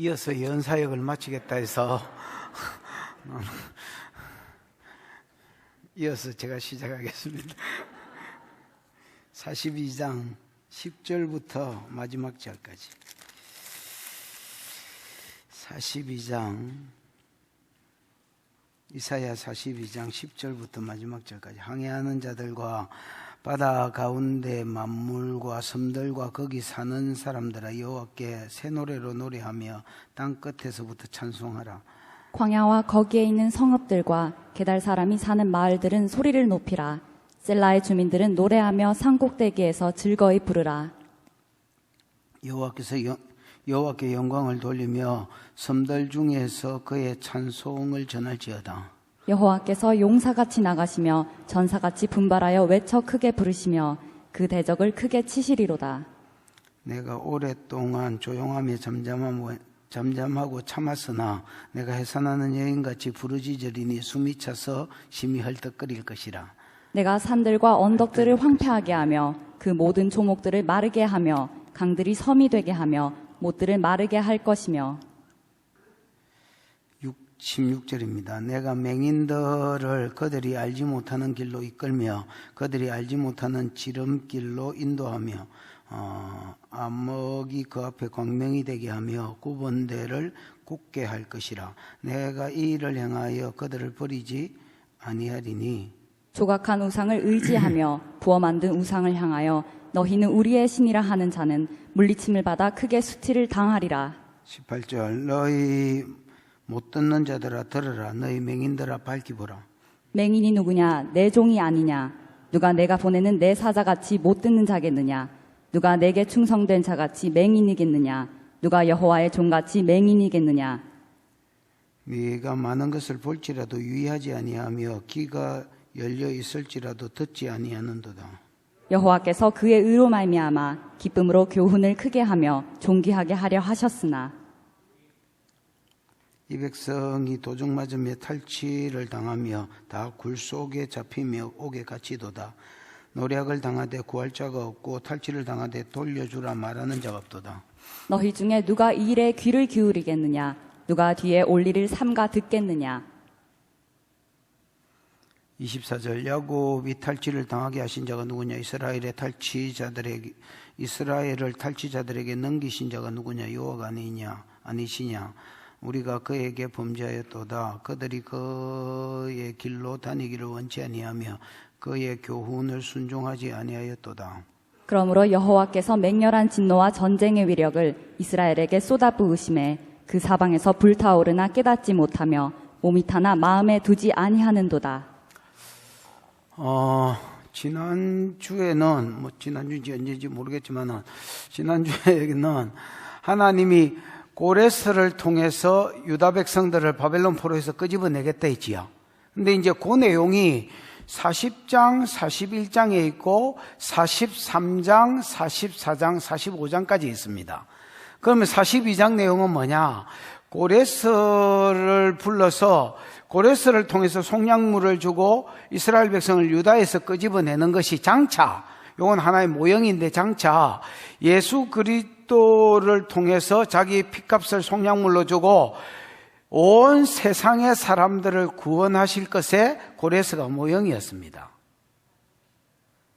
이어서 연사역을 마치겠다 해서 이어서 제가 시작하겠습니다. 42장 10절부터 마지막 절까지. 42장 이사야 42장 10절부터 마지막 절까지. 항해하는 자들과 바다 가운데 만물과 섬들과 거기 사는 사람들아, 여호와께 새 노래로 노래하며 땅 끝에서부터 찬송하라. 광야와 거기에 있는 성읍들과 게달 사람이 사는 마을들은 소리를 높이라. 셀라의 주민들은 노래하며 산꼭대기에서 즐거이 부르라. 여호와께 영광을 돌리며 섬들 중에서 그의 찬송을 전할지어다. 여호와께서 용사같이 나가시며 전사같이 분발하여 외쳐 크게 부르시며 그 대적을 크게 치시리로다. 내가 오랫동안 조용하며 잠잠하고 참았으나 내가 해산하는 여인같이 부르짖으리니 숨이 차서 심히 헐떡거릴 것이라. 내가 산들과 언덕들을 황폐하게 하며 그 모든 조목들을 마르게 하며 강들이 섬이 되게 하며 못들을 마르게 할 것이며. 16절입니다. 내가 맹인들을 그들이 알지 못하는 길로 이끌며 그들이 알지 못하는 지름길로 인도하며 안목이 그 앞에 광명이 되게 하며 구번대를 굳게 할 것이라. 내가 이 일을 행하여 그들을 버리지 아니하리니. 조각한 우상을 의지하며 부어 만든 우상을 향하여 너희는 우리의 신이라 하는 자는 물리침을 받아 크게 수치를 당하리라. 18절 너희 못 듣는 자들아 들으라. 너희 맹인들아 밝히 보라. 맹인이 누구냐? 내 종이 아니냐? 누가 내가 보내는 내 사자같이 못 듣는 자겠느냐? 누가 내게 충성된 자같이 맹인이겠느냐? 누가 여호와의 종같이 맹인이겠느냐? 네가 많은 것을 볼지라도 유의하지 아니하며 귀가 열려 있을지라도 듣지 아니하는도다. 여호와께서 그의 의로 말미암아 기쁨으로 교훈을 크게 하며 존귀하게 하려 하셨으나 이 백성이 도둑 맞으며 탈취를 당하며 다 굴 속에 잡히며 옥에 갇히도다. 노략을 당하되 구할 자가 없고 탈취를 당하되 돌려주라 말하는 자가 없도다. 너희 중에 누가 이 일에 귀를 기울이겠느냐? 누가 뒤에 올리를 삼가 듣겠느냐? 24절 야곱이 탈취를 당하게 하신 자가 누구냐? 이스라엘을 탈취자들에게 넘기신 자가 누구냐? 여호와가 아니시냐? 우리가 그에게 범죄하였도다. 그들이 그의 길로 다니기를 원치 아니하며 그의 교훈을 순종하지 아니하였도다. 그러므로 여호와께서 맹렬한 진노와 전쟁의 위력을 이스라엘에게 쏟아부으심에 그 사방에서 불타오르나 깨닫지 못하며 몸이 타나 마음에 두지 아니하는도다. 지난주에는 지난주인지 언제인지 모르겠지만은 지난주에는 하나님이 고레스를 통해서 유다 백성들을 바벨론 포로에서 끄집어내겠다 했지요. 근데 이제 그 내용이 40장, 41장에 있고 43장, 44장, 45장까지 있습니다. 그러면 42장 내용은 뭐냐? 고레스를 불러서 고레스를 통해서 속량물을 주고 이스라엘 백성을 유다에서 끄집어내는 것이 장차, 이건 하나의 모형인데 장차 예수 그리스도를 통해서 자기 피값을 속량물로 주고 온 세상의 사람들을 구원하실 것에 고레스가 모형이었습니다.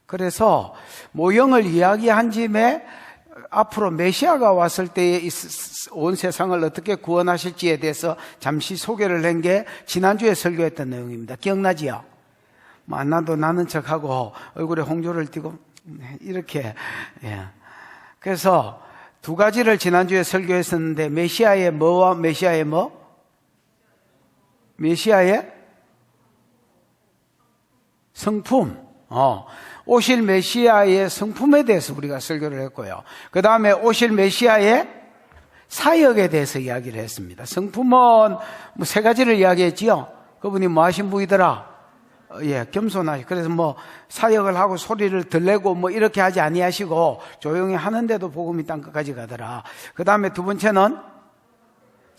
그래서 모형을 이야기한 짐에 앞으로 메시아가 왔을 때에 온 세상을 어떻게 구원하실지에 대해서 잠시 소개를 한 게 지난주에 설교했던 내용입니다. 기억나지요? 안 나도 나는 척하고 얼굴에 홍조를 띠고 이렇게. 그래서 두 가지를 지난주에 설교했었는데 메시아의 뭐와 메시아의 뭐? 메시아의 성품. 오실 메시아의 성품에 대해서 우리가 설교를 했고요. 그 다음에 오실 메시아의 사역에 대해서 이야기를 했습니다. 성품은 뭐 세 가지를 이야기했지요. 그분이 뭐 하신 분이더라? 겸손하시. 그래서 뭐 사역을 하고 소리를 들내고 뭐 이렇게 하지 아니하시고 조용히 하는데도 복음이 땅 끝까지 가더라. 그 다음에 두 번째는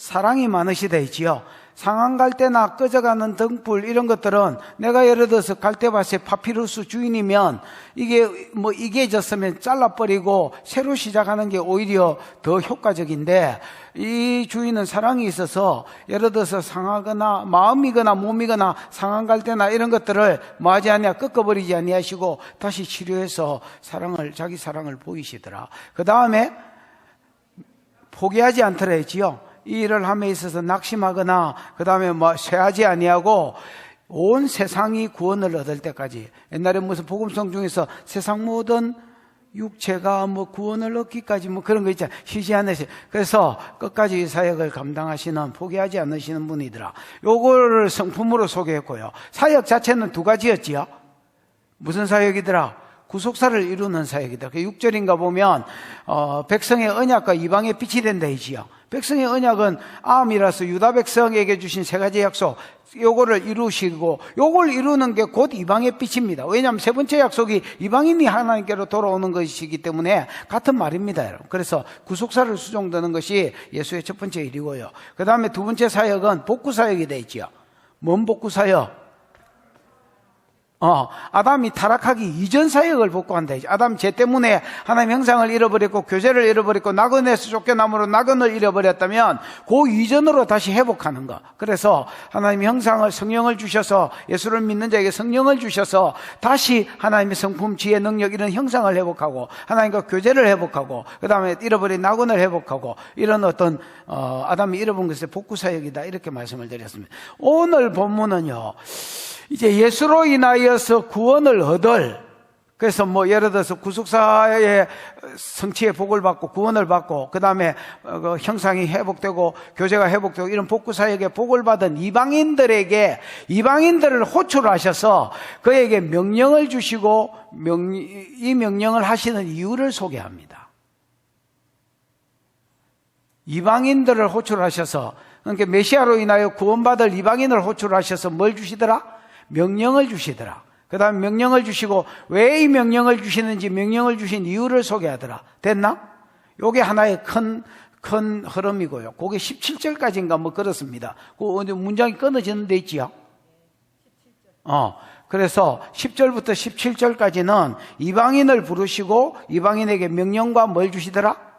사랑이 많으시다 했지요. 상한 갈대나 꺼져가는 등불 이런 것들은 내가 예를 들어서 갈대밭의 파피루스 주인이면 이게 뭐 이게졌으면 잘라버리고 새로 시작하는 게 오히려 더 효과적인데, 이 주인은 사랑이 있어서 예를 들어서 상하거나 마음이거나 몸이거나 상한 갈대나 이런 것들을 뭐하지 않냐, 꺾어버리지 아니하시고 다시 치료해서 자기 사랑을 보이시더라. 그 다음에 포기하지 않더라 했지요. 이 일을 함에 있어서 낙심하거나 그 다음에 뭐 쇠하지 아니하고 온 세상이 구원을 얻을 때까지. 옛날에 무슨 복음성 중에서 세상 모든 육체가 뭐 구원을 얻기까지 뭐 그런 거 있잖아요. 쉬지 않으시. 그래서 끝까지 이 사역을 감당하시는, 포기하지 않으시는 분이더라. 요거를 성품으로 소개했고요. 사역 자체는 두 가지였지요. 무슨 사역이더라? 구속사를 이루는 사역이다. 6절인가 보면 백성의 언약과 이방의 빛이 된다 했지요. 백성의 언약은 암이라서 유다 백성에게 주신 세 가지 약속, 요거를 이루시고, 요걸 이루는 게 곧 이방의 빛입니다. 왜냐하면 세 번째 약속이 이방인이 하나님께로 돌아오는 것이기 때문에 같은 말입니다, 여러분. 그래서 구속사를 수종드는 것이 예수의 첫 번째 일이고요. 그 다음에 두 번째 사역은 복구사역이 되어 있지요. 뭔 복구사역? 아담이 타락하기 이전 사역을 복구한다. 아담 죄 때문에 하나님 형상을 잃어버렸고 교제를 잃어버렸고 나그네에서 쫓겨남으로 나그네를 잃어버렸다면 그 이전으로 다시 회복하는 것. 그래서 하나님 형상을, 성령을 주셔서, 예수를 믿는 자에게 성령을 주셔서 다시 하나님의 성품, 지혜, 능력 이런 형상을 회복하고 하나님과 교제를 회복하고 그 다음에 잃어버린 나그네를 회복하고, 이런 어떤 아담이 잃어본 것의 복구사역이다, 이렇게 말씀을 드렸습니다. 오늘 본문은요, 이제 예수로 인하여서 구원을 얻을, 그래서 뭐 예를 들어서 구속사의 성취의 복을 받고 구원을 받고 그 다음에 형상이 회복되고 교제가 회복되고 이런 복구사역의 복을 받은 이방인들에게, 이방인들을 호출하셔서 그에게 명령을 주시고 이 명령을 하시는 이유를 소개합니다. 이방인들을 호출하셔서, 그러니까 메시아로 인하여 구원받을 이방인을 호출하셔서 뭘 주시더라? 명령을 주시더라. 그 다음에 명령을 주시고 왜 이 명령을 주시는지, 명령을 주신 이유를 소개하더라. 됐나? 요게 하나의 큰 흐름이고요. 그게 17절까지인가 뭐 그렇습니다. 그 문장이 끊어지는 데 있지요. 그래서 10절부터 17절까지는 이방인을 부르시고 이방인에게 명령과 뭘 주시더라?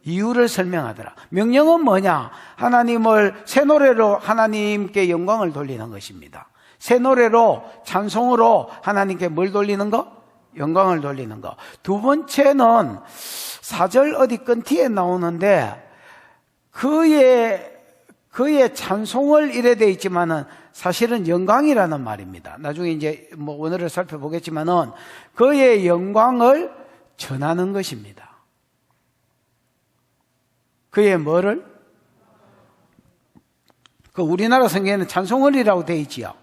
이유를 설명하더라. 명령은 뭐냐? 하나님을 새 노래로 하나님께 영광을 돌리는 것입니다. 새 노래로, 찬송으로 하나님께 뭘 돌리는 거? 영광을 돌리는 거. 두 번째는 4절 어디 끈티에 나오는데 그의 찬송을 이래 돼 있지만은 사실은 영광이라는 말입니다. 나중에 이제 뭐 원어를 살펴보겠지만은 그의 영광을 전하는 것입니다. 그의 뭐를? 우리나라 성경에는 찬송을이라고 되어 있지요.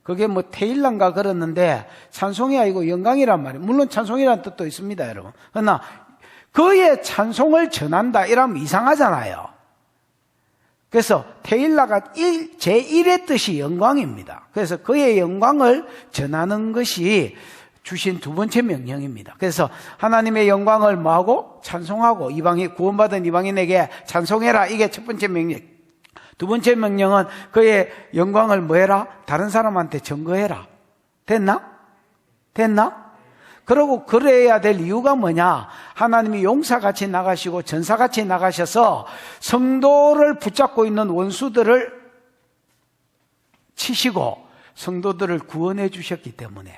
그게 뭐 테일란가 그랬는데 찬송이 아니고 영광이란 말이에요. 물론 찬송이라는 뜻도 있습니다, 여러분. 그러나 그의 찬송을 전한다 이러면 이상하잖아요. 그래서 테일라가 제1의 뜻이 영광입니다. 그래서 그의 영광을 전하는 것이 주신 두 번째 명령입니다. 그래서 하나님의 영광을 뭐하고? 찬송하고, 구원받은 이방인에게 찬송해라. 이게 첫 번째 명령. 두 번째 명령은 그의 영광을 뭐해라? 다른 사람한테 증거해라. 됐나? 그러고 그래야 될 이유가 뭐냐? 하나님이 용사같이 나가시고 전사같이 나가셔서 성도를 붙잡고 있는 원수들을 치시고 성도들을 구원해 주셨기 때문에,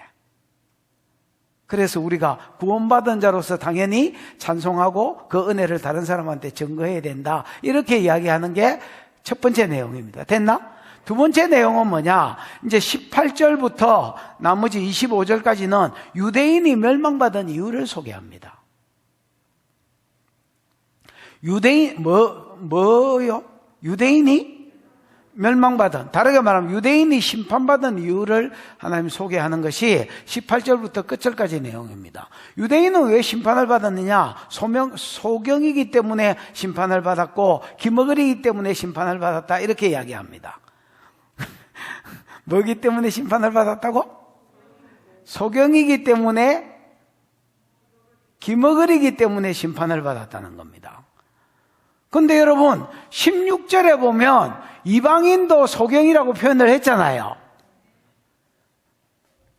그래서 우리가 구원받은 자로서 당연히 찬송하고 그 은혜를 다른 사람한테 증거해야 된다, 이렇게 이야기하는 게 첫 번째 내용입니다. 됐나? 두 번째 내용은 뭐냐? 이제 18절부터 나머지 25절까지는 유대인이 멸망받은 이유를 소개합니다. 뭐요? 유대인이 멸망받은, 다르게 말하면 유대인이 심판받은 이유를 하나님 소개하는 것이 18절부터 끝절까지 내용입니다. 유대인은 왜 심판을 받았느냐? 소경이기 때문에 심판을 받았고 기머거리이기 때문에 심판을 받았다, 이렇게 이야기합니다. 뭐기 때문에 심판을 받았다고? 소경이기 때문에, 기머거리기 때문에 심판을 받았다는 겁니다. 근데 여러분 16절에 보면 이방인도 소경이라고 표현을 했잖아요.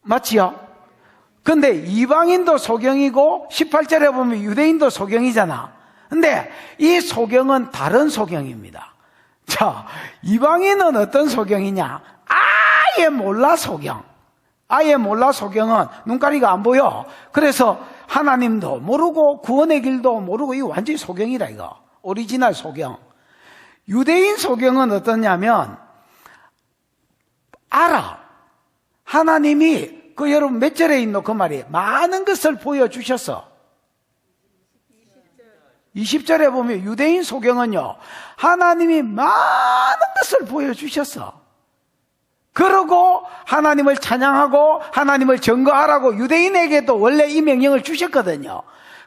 맞지요? 근데 이방인도 소경이고 18절에 보면 유대인도 소경이잖아. 근데 이 소경은 다른 소경입니다. 자, 이방인은 어떤 소경이냐? 아예 몰라 소경. 아예 몰라 소경은 눈가리가 안 보여. 그래서 하나님도 모르고 구원의 길도 모르고 이거 완전히 소경이라 이거. 오리지널 소경. 유대인 소경은 어떠냐면 알아. 하나님이 그 여러분 몇 절에 있노 그 말이 많은 것을 보여주셨어. 20절에 보면 유대인 소경은요 하나님이 많은 것을 보여주셨어. 그러고 하나님을 찬양하고 하나님을 증거하라고 유대인에게도 원래 이 명령을 주셨거든요.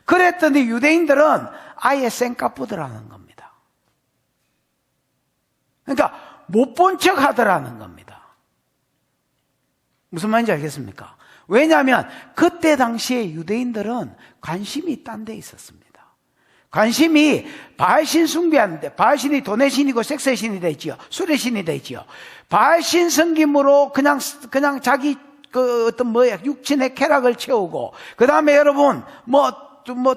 그랬더니 유대인들은 아예 쌩까쁘더라는 겁니다. 그러니까 못 본 척 하더라는 겁니다. 무슨 말인지 알겠습니까? 왜냐하면 그때 당시에 유대인들은 관심이 딴 데 있었습니다. 관심이 바알신 숭배하는데, 바알신이 돈의 신이고 섹스의 신이 되지요. 술의 신이 되지요. 바알신 섬김으로 그냥 자기 어떤 육신의 쾌락을 채우고, 그 다음에 여러분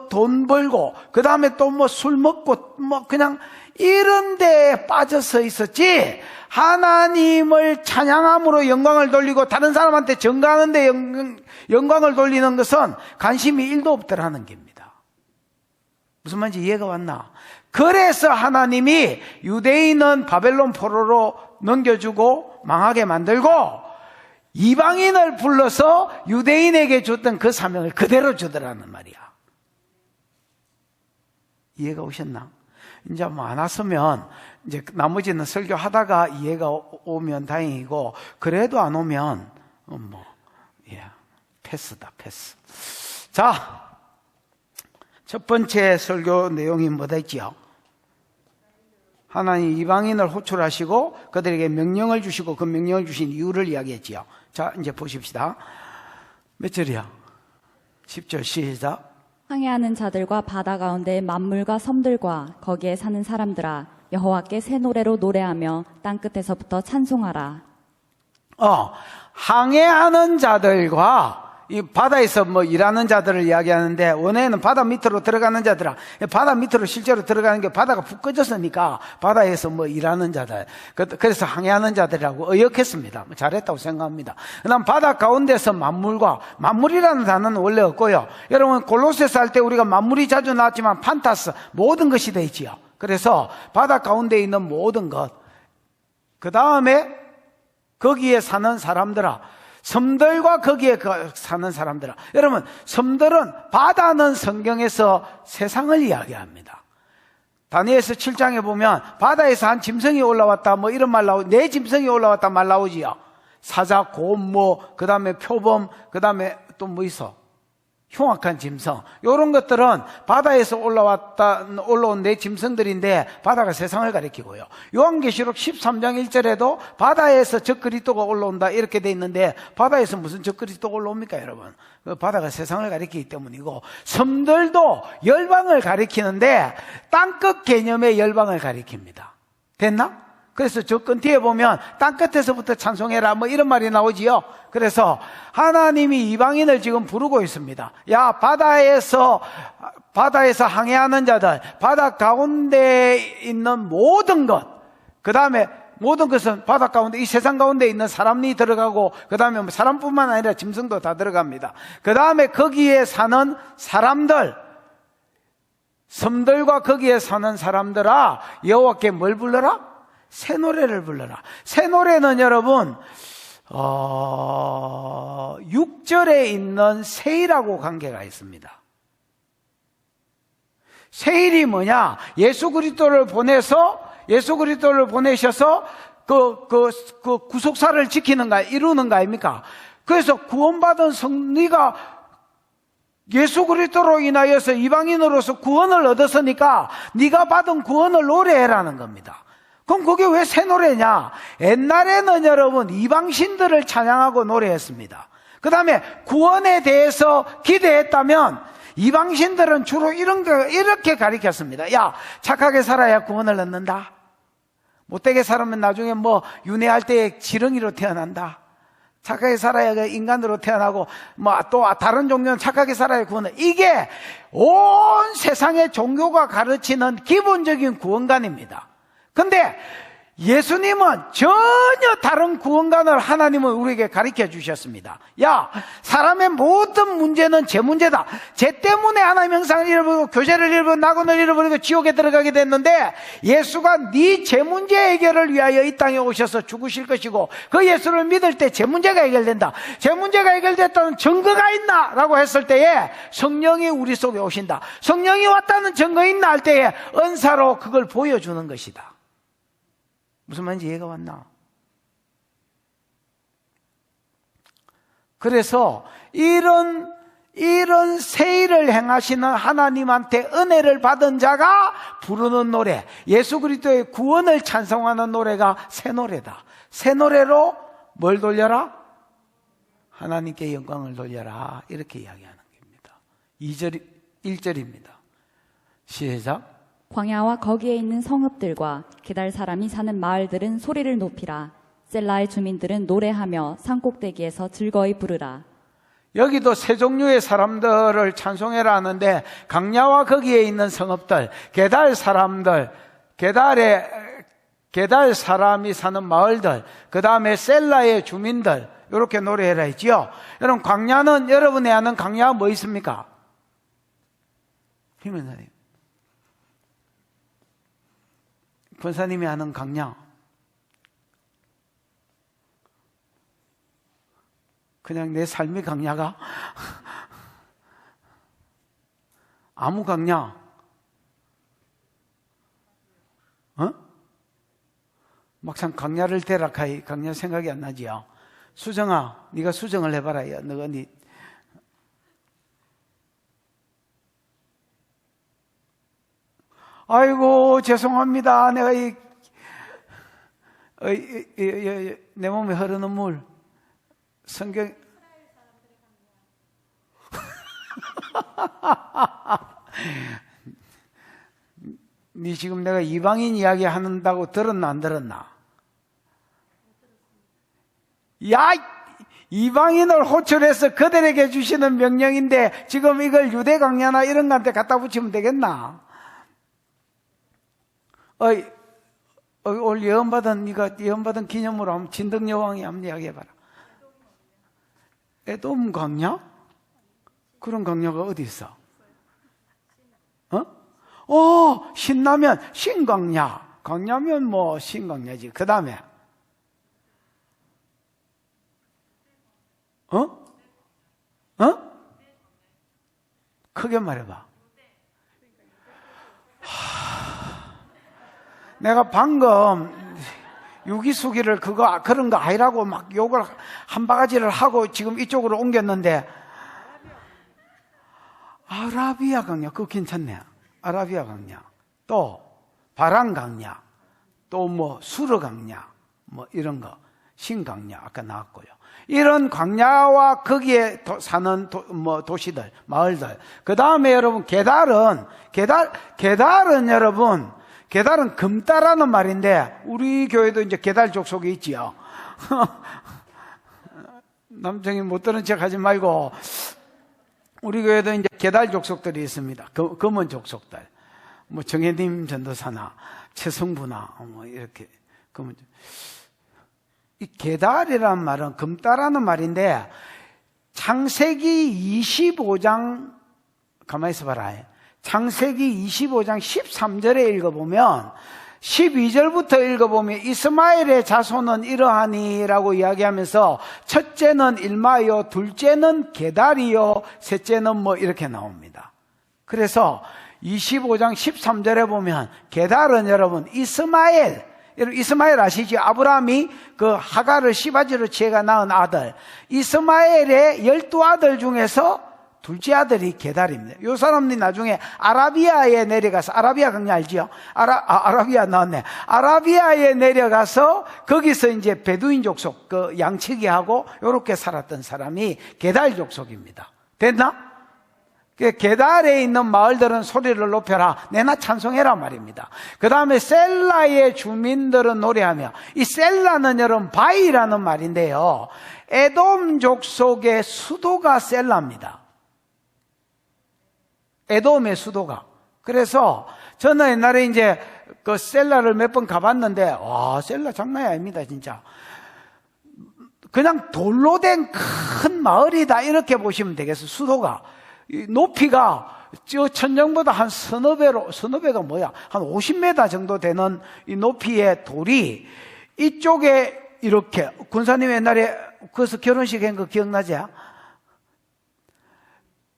돈 벌고, 그 다음에 또 술 먹고 그냥 이런 데에 빠져서 있었지. 하나님을 찬양함으로 영광을 돌리고 다른 사람한테 증거하는 데 영광을 돌리는 것은 관심이 1도 없더라는 겁니다. 무슨 말인지 이해가 왔나? 그래서 하나님이 유대인은 바벨론 포로로 넘겨주고 망하게 만들고 이방인을 불러서 유대인에게 줬던 그 사명을 그대로 주더라는 말이야. 이해가 오셨나? 이제 안 왔으면 이제 나머지는 설교하다가 이해가 오면 다행이고, 그래도 안 오면 패스다, 패스. 자, 첫 번째 설교 내용이 뭐다 했지요? 하나님 이방인을 호출하시고 그들에게 명령을 주시고 그 명령을 주신 이유를 이야기했지요. 자, 이제 보십시다. 몇 절이야? 10절 시작. 항해하는 자들과 바다 가운데 만물과 섬들과 거기에 사는 사람들아, 여호와께 새 노래로 노래하며 땅끝에서부터 찬송하라. 항해하는 자들과 이 바다에서 일하는 자들을 이야기하는데, 원래는 바다 밑으로 들어가는 자들아, 바다 밑으로 실제로 들어가는 게 바다가 푹 꺼졌으니까 바다에서 일하는 자들, 그래서 항해하는 자들이라고 의역했습니다. 잘했다고 생각합니다. 그다음 바다 가운데서 만물과, 만물이라는 단어는 원래 없고요. 여러분 골로새서 할 때 우리가 만물이 자주 나왔지만 판타스, 모든 것이 되어 있지요. 그래서 바다 가운데 있는 모든 것, 그 다음에 거기에 사는 사람들아, 섬들과 거기에 사는 사람들아. 여러분, 섬들은, 바다는 성경에서 세상을 이야기합니다. 다니엘서 7장에 보면 바다에서 한 짐승이 올라왔다 이런 말 나오고, 내 짐승이 올라왔다 말 나오지요. 사자, 곰, 그 다음에 표범, 그 다음에 또 있어? 흉악한 짐승. 이런 것들은 바다에서 올라온 내 짐승들인데 바다가 세상을 가리키고요. 요한계시록 13장 1절에도 바다에서 적그리스도가 올라온다 이렇게 돼 있는데, 바다에서 무슨 적그리스도가 올라옵니까 여러분? 바다가 세상을 가리키기 때문이고, 섬들도 열방을 가리키는데 땅끝 개념의 열방을 가리킵니다. 됐나? 그래서 저 끝에 보면 땅끝에서부터 찬송해라 이런 말이 나오지요. 그래서 하나님이 이방인을 지금 부르고 있습니다. 야, 바다에서 항해하는 자들, 바다 가운데 있는 모든 것, 그 다음에 모든 것은 바다 가운데, 이 세상 가운데 있는 사람이 들어가고, 그 다음에 사람뿐만 아니라 짐승도 다 들어갑니다. 그 다음에 거기에 사는 사람들, 섬들과 거기에 사는 사람들아, 여호와께 뭘 불러라? 새 노래를 불러라. 새 노래는 여러분 6절에 있는 세일하고 관계가 있습니다. 세일이 뭐냐? 예수 그리스도를 보내셔서 그 구속사를 이루는 거 아닙니까? 그래서 구원받은 네가 예수 그리스도로 인하여서 이방인으로서 구원을 얻었으니까 네가 받은 구원을 노래해라는 겁니다. 그럼 그게 왜 새 노래냐? 옛날에는 여러분 이방신들을 찬양하고 노래했습니다. 그 다음에 구원에 대해서 기대했다면 이방신들은 주로 이렇게 가리켰습니다. 야, 착하게 살아야 구원을 얻는다. 못되게 살면 나중에 뭐 윤회할 때 지렁이로 태어난다. 착하게 살아야 인간으로 태어나고 뭐 또 다른 종교는 착하게 살아야 구원을. 이게 온 세상의 종교가 가르치는 기본적인 구원관입니다. 근데 예수님은 전혀 다른 구원관을 하나님은 우리에게 가르쳐 주셨습니다. 야, 사람의 모든 문제는 제 문제다. 쟤 때문에 하나님 형상을 잃어버리고 교제를 잃어버리고 낙원을 잃어버리고 지옥에 들어가게 됐는데 예수가 네 제 문제 해결을 위하여 이 땅에 오셔서 죽으실 것이고 그 예수를 믿을 때 제 문제가 해결된다. 제 문제가 해결됐다는 증거가 있나? 라고 했을 때에 성령이 우리 속에 오신다. 성령이 왔다는 증거 있나? 할 때에 은사로 그걸 보여주는 것이다. 무슨 말인지 이해가 왔나? 그래서 이런 새 일을 행하시는 하나님한테 은혜를 받은 자가 부르는 노래, 예수 그리스도의 구원을 찬송하는 노래가 새 노래다. 새 노래로 뭘 돌려라? 하나님께 영광을 돌려라. 이렇게 이야기하는 겁니다. 1절입니다. 시작. 광야와 거기에 있는 성읍들과 게달 사람이 사는 마을들은 소리를 높이라. 셀라의 주민들은 노래하며 산꼭대기에서 즐거이 부르라. 여기도 세 종류의 사람들을 찬송해라 하는데 광야와 거기에 있는 성읍들, 게달 사람들, 게달 사람이 사는 마을들, 그 다음에 셀라의 주민들, 이렇게 노래해라 했지요. 여러분, 광야는 여러분이 아는 광야 뭐 있습니까? 김은사님, 권사님이 아는 광야, 그냥 내 삶의 광야가 아무 광야, 막상 광야를 대락하이 광야 생각이 안 나지요. 수정아, 네가 수정을 해봐라. 너가 아이고 죄송합니다. 내가 내 몸에 흐르는 물 성경 네 지금 내가 이방인 이야기 한다고 들었나 안 들었나? 야, 이방인을 호출해서 그들에게 주시는 명령인데 지금 이걸 유대 강야나 이런 거한테 갖다 붙이면 되겠나? 오늘 예언받은 기념으로 한번 진덕 여왕이 한번 이야기해봐라. 에돔 강야? 그런 강야가 어디 있어? 신라면 신강야. 강야면 뭐 신강야지. 그 다음에 크게 말해봐. 내가 방금 유기수기를 그런 거 아니라고 막 욕을 한 바가지를 하고 지금 이쪽으로 옮겼는데, 아라비아 강야, 그거 괜찮네. 아라비아 강야. 또, 바람 강야. 또 뭐, 수르 강야. 뭐 이런 거. 신강야. 아까 나왔고요. 이런 강야와 거기에 사는 도시들, 마을들. 그 다음에 여러분, 게달은 여러분, 게달은 금따라는 말인데 우리 교회도 이제 게달 족속이 있지요. 남성이 못 들은 척 하지 말고 우리 교회도 이제 게달 족속들이 있습니다. 검은 족속들. 뭐 정혜님 전도사나 최성부나 뭐 이렇게 검은. 이 게달이라는 말은 금따라는 말인데 창세기 25장 가만히 있어봐라. 창세기 25장 13절에 읽어보면 12절부터 읽어보면 이스마엘의 자손은 이러하니라고 이야기하면서 첫째는 일마요, 둘째는 게달이요, 셋째는 뭐 이렇게 나옵니다. 그래서 25장 13절에 보면 게달은 여러분 이스마엘 아시죠? 아브라함이 그 하갈을 시바지로 취해가 낳은 아들, 이스마엘의 12아들 중에서 둘째 아들이 게달입니다. 요 사람들이 나중에 아라비아에 내려가서, 아라비아 강야 알지요? 아라비아 나왔네. 아라비아에 내려가서 거기서 이제 베두인 족속, 그 양치기 하고 요렇게 살았던 사람이 게달 족속입니다. 됐나? 게달에 있는 마을들은 소리를 높여라, 내나 찬송해라 말입니다. 그 다음에 셀라의 주민들은 노래하며, 이 셀라는 여러분 바이라는 말인데요, 에돔 족속의 수도가 셀라입니다. 에돔의 수도가. 그래서 저는 옛날에 이제 그 셀라를 몇 번 가봤는데, 와, 셀라 장난이 아닙니다, 진짜. 그냥 돌로 된 큰 마을이다, 이렇게 보시면 되겠어요. 수도가 높이가 저 천정보다 한 서너 배가 뭐야, 한 50m 정도 되는 이 높이의 돌이 이쪽에 이렇게, 군사님 옛날에 거기서 결혼식 한 거 기억나지?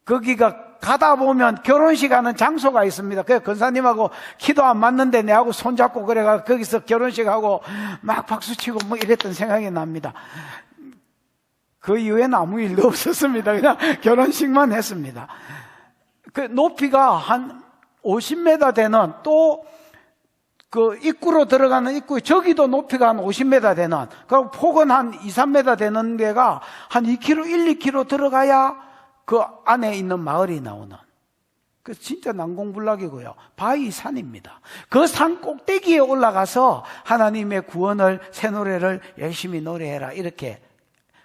거기가 가다 보면 결혼식 하는 장소가 있습니다. 그 권사님하고 키도 안 맞는데 내하고 손잡고 그래가 거기서 결혼식하고 막 박수치고 뭐 이랬던 생각이 납니다. 그 이후에는 아무 일도 없었습니다. 그냥 결혼식만 했습니다. 그 높이가 한 50m 되는, 또 그 입구로 들어가는 입구, 저기도 높이가 한 50m 되는, 그리고 폭은 한 2, 3m 되는 데가 한 2km, 1, 2km 들어가야 그 안에 있는 마을이 나오는, 그 진짜 난공불락이고요. 바위 산입니다. 그 산 꼭대기에 올라가서 하나님의 구원을, 새 노래를 열심히 노래해라, 이렇게.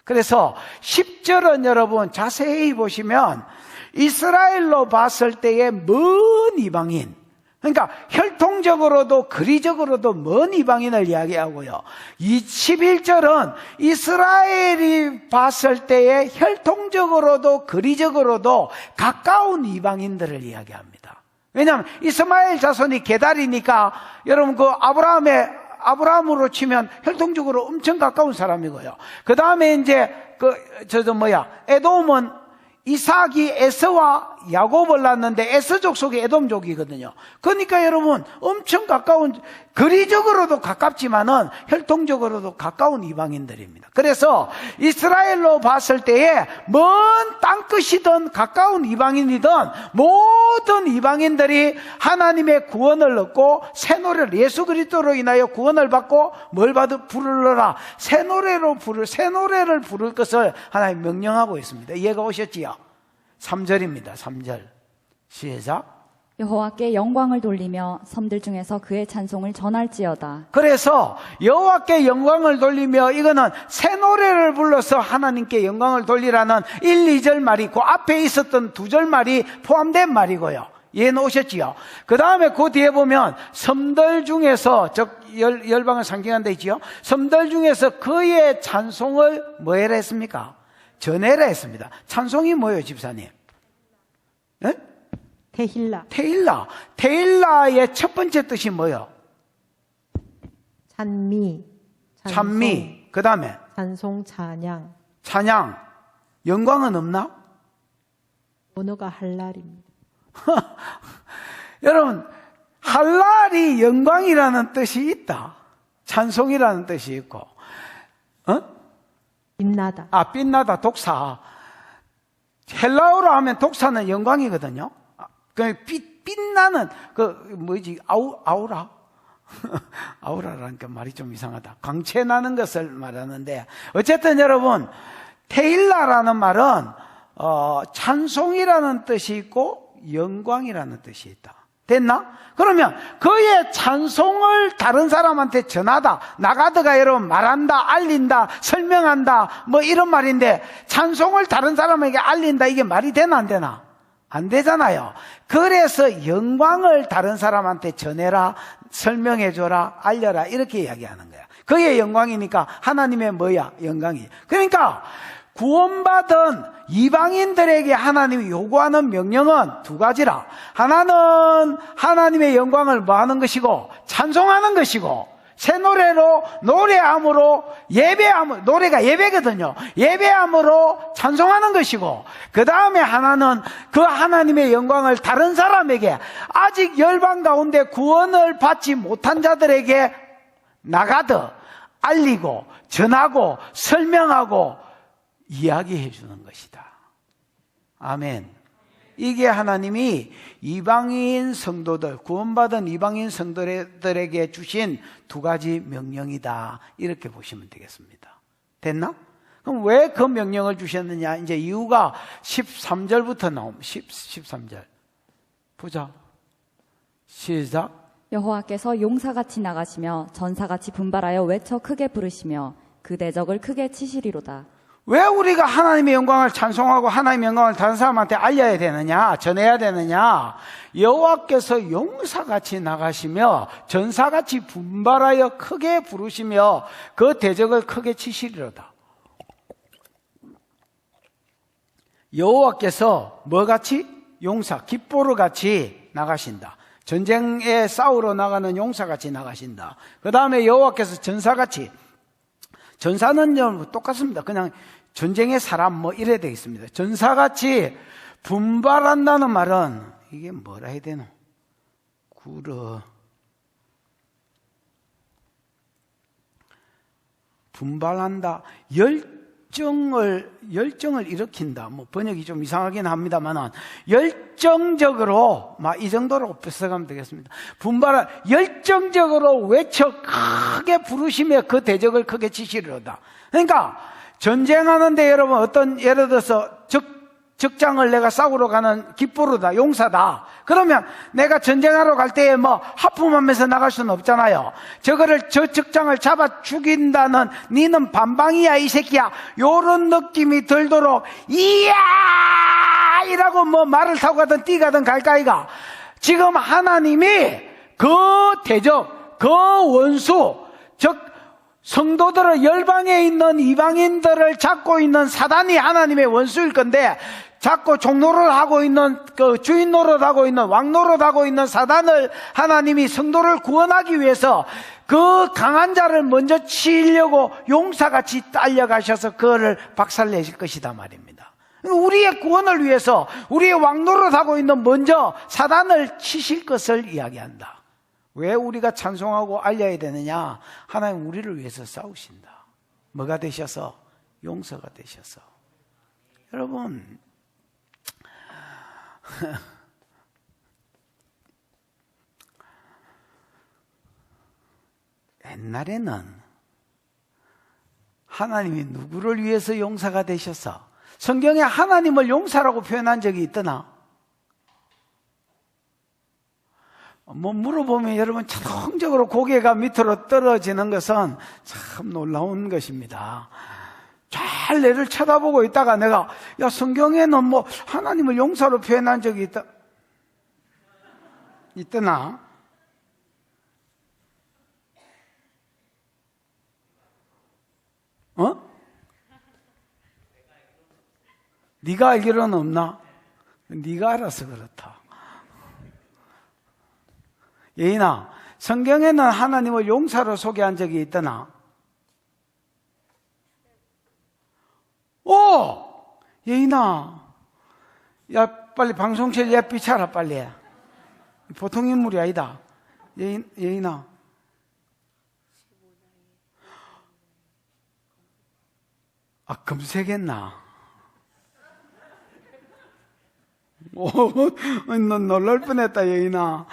그래서 10절은 여러분 자세히 보시면 이스라엘로 봤을 때의 먼 이방인, 그러니까 혈통적으로도 거리적으로도 먼 이방인을 이야기하고요. 11절은 이스라엘이 봤을 때의 혈통적으로도 거리적으로도 가까운 이방인들을 이야기합니다. 왜냐하면 이스마엘 자손이 게달이니까 여러분 그 아브라함으로 치면 혈통적으로 엄청 가까운 사람이고요. 그 다음에 이제 에돔은 이삭이 에서와 야곱을 낳았는데 에서족 속의 에돔족이거든요. 그러니까 여러분 엄청 가까운, 거리적으로도 가깝지만은 혈통적으로도 가까운 이방인들입니다. 그래서 이스라엘로 봤을 때에 먼 땅끝이든 가까운 이방인이든 모든 이방인들이 하나님의 구원을 얻고 새 노래를, 예수 그리스도로 인하여 구원을 받고 뭘 부르라, 새 노래를 부를 것을 하나님 명령하고 있습니다. 이해가 오셨지요? 3절입니다. 3절 시작. 여호와께 영광을 돌리며 섬들 중에서 그의 찬송을 전할지어다. 그래서 여호와께 영광을 돌리며, 이거는 새 노래를 불러서 하나님께 영광을 돌리라는 1, 2절 말이, 그 앞에 있었던 2절 말이 포함된 말이고요. 이해 놓으셨지요? 그 다음에 그 뒤에 보면 섬들 중에서, 열방을 상징한 데 있지요. 섬들 중에서 그의 찬송을 뭐 해라 했습니까? 전해라 했습니다. 찬송이 뭐예요, 집사님? 네? 테힐라의 첫 번째 뜻이 뭐예요? 찬미. 그 다음에 찬송, 찬양. 영광은 없나? 언어가 할랄입니다. 여러분, 할랄이 영광이라는 뜻이 있다. 찬송이라는 뜻이 있고, 빛나다. 빛나다, 독사. 헬라어로 하면 독사는 영광이거든요. 빛나는, 아우라? 아우라라니까 말이 좀 이상하다. 광채나는 것을 말하는데, 어쨌든 여러분, 테일라라는 말은, 찬송이라는 뜻이 있고, 영광이라는 뜻이 있다. 됐나? 그러면 그의 찬송을 다른 사람한테 전하다, 나가드가 여러분 말한다, 알린다, 설명한다, 뭐 이런 말인데, 찬송을 다른 사람에게 알린다, 이게 말이 되나 안 되나? 안 되잖아요. 그래서 영광을 다른 사람한테 전해라, 설명해줘라, 알려라, 이렇게 이야기하는 거야. 그의 영광이니까 하나님의 뭐야? 영광이. 그러니까 구원받은 이방인들에게 하나님이 요구하는 명령은 2가지라. 하나는 하나님의 영광을 뭐 하는 것이고, 찬송하는 것이고, 새 노래로 노래함으로, 노래가 예배거든요. 예배함으로 찬송하는 것이고, 그 다음에 하나는 그 하나님의 영광을 다른 사람에게, 아직 열방 가운데 구원을 받지 못한 자들에게 나가더 알리고 전하고 설명하고 이야기해 주는 것이다. 아멘. 이게 하나님이 이방인 성도들, 구원받은 이방인 성도들에게 주신 2가지 명령이다, 이렇게 보시면 되겠습니다. 됐나? 그럼 왜 그 명령을 주셨느냐? 이제 이유가 13절부터 나옵니다. 13절. 보자. 시작. 여호와께서 용사같이 나가시며 전사같이 분발하여 외쳐 크게 부르시며 그 대적을 크게 치시리로다. 왜 우리가 하나님의 영광을 찬송하고 하나님의 영광을 다른 사람한테 알려야 되느냐? 전해야 되느냐? 여호와께서 용사같이 나가시며 전사같이 분발하여 크게 부르시며 그 대적을 크게 치시리로다. 여호와께서 뭐같이? 용사, 깃보르같이 나가신다. 전쟁에 싸우러 나가는 용사같이 나가신다. 그 다음에 여호와께서 전사같이, 전사는 똑같습니다. 그냥 전쟁의 사람 뭐 이래 되겠습니다. 전사같이 분발한다는 말은 이게 뭐라 해야 되노? 분발한다. 열정을 일으킨다. 뭐 번역이 좀 이상하긴 합니다만은 열정적으로 막 이 정도로 써가면 되겠습니다. 열정적으로 외쳐 크게 부르시며 그 대적을 크게 치시리로다. 그러니까 전쟁하는데 여러분 어떤 예를 들어서 적장을 내가 싸우러 가는 깃보르다, 용사다. 그러면 내가 전쟁하러 갈 때에 뭐 하품하면서 나갈 수는 없잖아요. 저 적장을 잡아 죽인다는 니는 반방이야 이 새끼야 요런 느낌이 들도록 이야 이라고 뭐 말을 타고 가든 뛰가든 갈까이가. 지금 하나님이 그 대적, 그 원수, 즉 성도들을 열방에 있는 이방인들을 잡고 있는 사단이 하나님의 원수일 건데 자꾸 종노릇 하고 있는 그 주인 노릇하고 있는 왕 노릇하고 있는 사단을 하나님이 성도를 구원하기 위해서 그 강한 자를 먼저 치려고 용사같이 딸려가셔서 그거를 박살내실 것이다 말입니다. 우리의 구원을 위해서 우리의 왕 노릇하고 있는 먼저 사단을 치실 것을 이야기한다. 왜 우리가 찬송하고 알려야 되느냐? 하나님 우리를 위해서 싸우신다. 뭐가 되셔서? 용서가 되셔서. 여러분 옛날에는 하나님이 누구를 위해서 용사가 되셔서 성경에 하나님을 용사라고 표현한 적이 있더나? 뭐 물어보면 여러분 자동적으로 고개가 밑으로 떨어지는 것은 참 놀라운 것입니다. 잘 내를 쳐다보고 있다가 내가 야 성경에는 뭐 하나님을 용사로 표현한 적이 있더나? 네가 알기로는 없나? 네가 알아서 그렇다. 예인아, 성경에는 하나님을 용사로 소개한 적이 있더나? 오! 예인아, 야 빨리 방송실 옆 비춰라 빨리. 보통 인물이 아니다. 예인아, 검색했나? 오, 너 놀랄 뻔했다 예인아.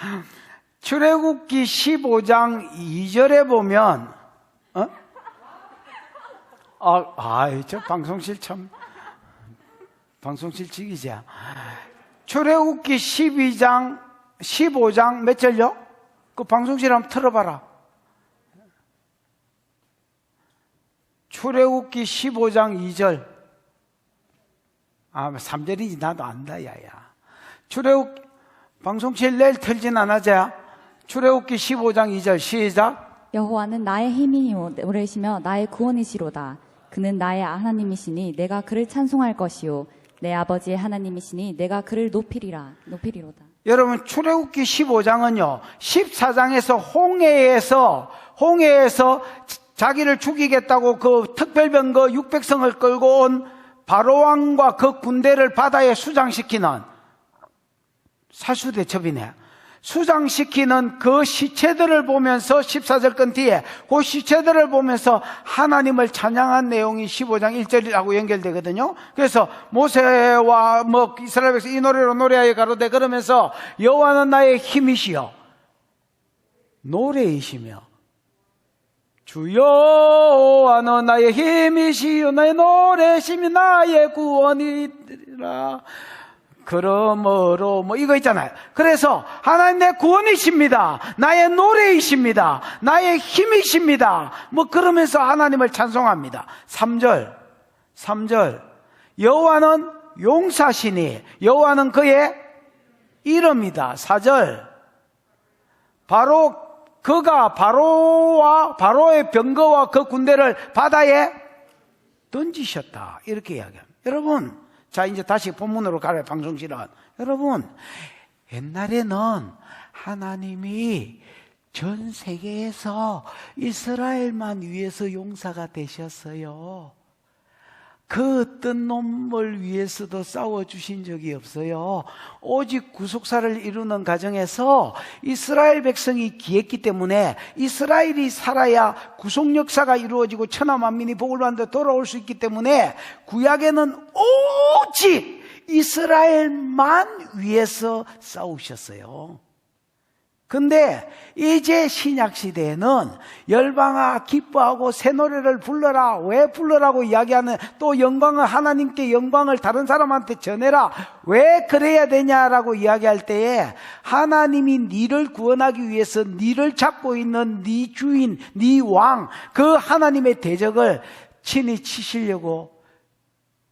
출애굽기 15장 2절에 보면 저 방송실 참 방송실 직이자. 출애굽기 15장 몇 절요? 그 방송실 한번 틀어봐라. 출애굽기 15장 2절. 3절이지 나도 안다 야야. 방송실 내일 틀진 않아자. 출애굽기 15장 2절 시작. 여호와는 나의 힘이시며 나의 구원이시로다. 그는 나의 하나님이시니 내가 그를 찬송할 것이요 내 아버지의 하나님이시니 내가 그를 높이리로다. 여러분 출애굽기 15장은요 14장에서 홍해에서 자기를 죽이겠다고 그 특별병거 600성을 끌고 온 바로왕과 그 군대를 바다에 수장시키는 살수대첩이네. 수장시키는 그 시체들을 보면서 14절 건 뒤에 그 시체들을 보면서 하나님을 찬양한 내용이 15장 1절이라고 연결되거든요. 그래서 모세와 이스라엘 백성 이 노래로 노래하여 가로되 그러면서 여호와는 나의 힘이시여 노래이시며 주 여호와는 나의 힘이시요 나의 노래심이 나의 구원이라. 그러므로 뭐 이거 있잖아요. 그래서 하나님 내 구원이십니다. 나의 노래이십니다. 나의 힘이십니다. 뭐 그러면서 하나님을 찬송합니다. 3절 여호와는 용사시니 여호와는 그의 이름이다. 4절 바로 그가 바로의 병거와 그 군대를 바다에 던지셨다. 이렇게 이야기합니다. 여러분, 자 이제 다시 본문으로 가요. 방송실은. 여러분, 옛날에는 하나님이 전 세계에서 이스라엘만 위해서 용사가 되셨어요. 그 어떤 놈을 위해서도 싸워주신 적이 없어요. 오직 구속사를 이루는 과정에서 이스라엘 백성이 기했기 때문에 이스라엘이 살아야 구속 역사가 이루어지고 천하 만민이 복을 받는데 돌아올 수 있기 때문에 구약에는 오직 이스라엘만 위해서 싸우셨어요. 근데 이제 신약시대에는 열방아 기뻐하고 새 노래를 불러라. 왜 불러라고 이야기하는, 또 영광을 하나님께 영광을 다른 사람한테 전해라. 왜 그래야 되냐라고 이야기할 때에 하나님이 니를 구원하기 위해서 니를 잡고 있는 니 주인, 니 왕, 그 하나님의 대적을 친히 치시려고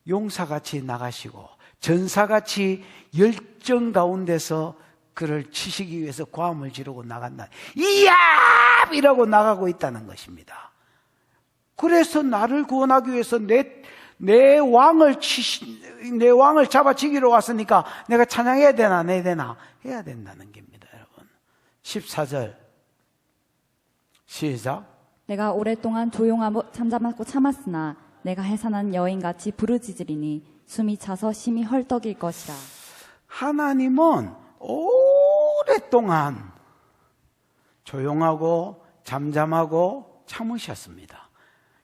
용사같이 나가시고 전사같이 열정 가운데서 그를 치시기 위해서 고함을 지르고 나간다. 이야! 이라고 나가고 있다는 것입니다. 그래서 나를 구원하기 위해서 내 왕을 잡아치기로 왔으니까 내가 찬양해야 되나 안 해야 되나? 해야 된다는 겁니다, 여러분. 14절 시작. 내가 오랫동안 조용하고 잠잠하고 참았으나 내가 해산한 여인같이 부르짖으리니 숨이 차서 심히 헐떡일 것이라. 하나님은 오랫동안 조용하고 잠잠하고 참으셨습니다.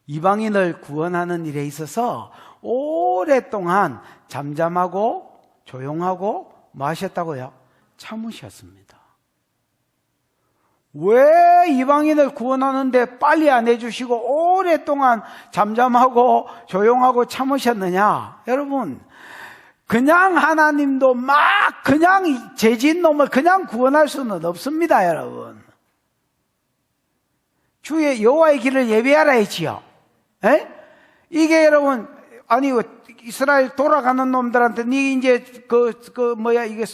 이방인을 구원하는 일에 있어서 오랫동안 잠잠하고 조용하고 뭐 하셨다고요? 참으셨습니다. 왜 이방인을 구원하는데 빨리 안 해주시고 오랫동안 잠잠하고 조용하고 참으셨느냐? 여러분, 그냥 하나님도 막 그냥 죄진 놈을 그냥 구원할 수는 없습니다, 여러분. 주의 여호와의 길을 예비하라 했지요. 에? 이게 여러분, 아니 이스라엘 돌아가는 놈들한테 니 이제 이게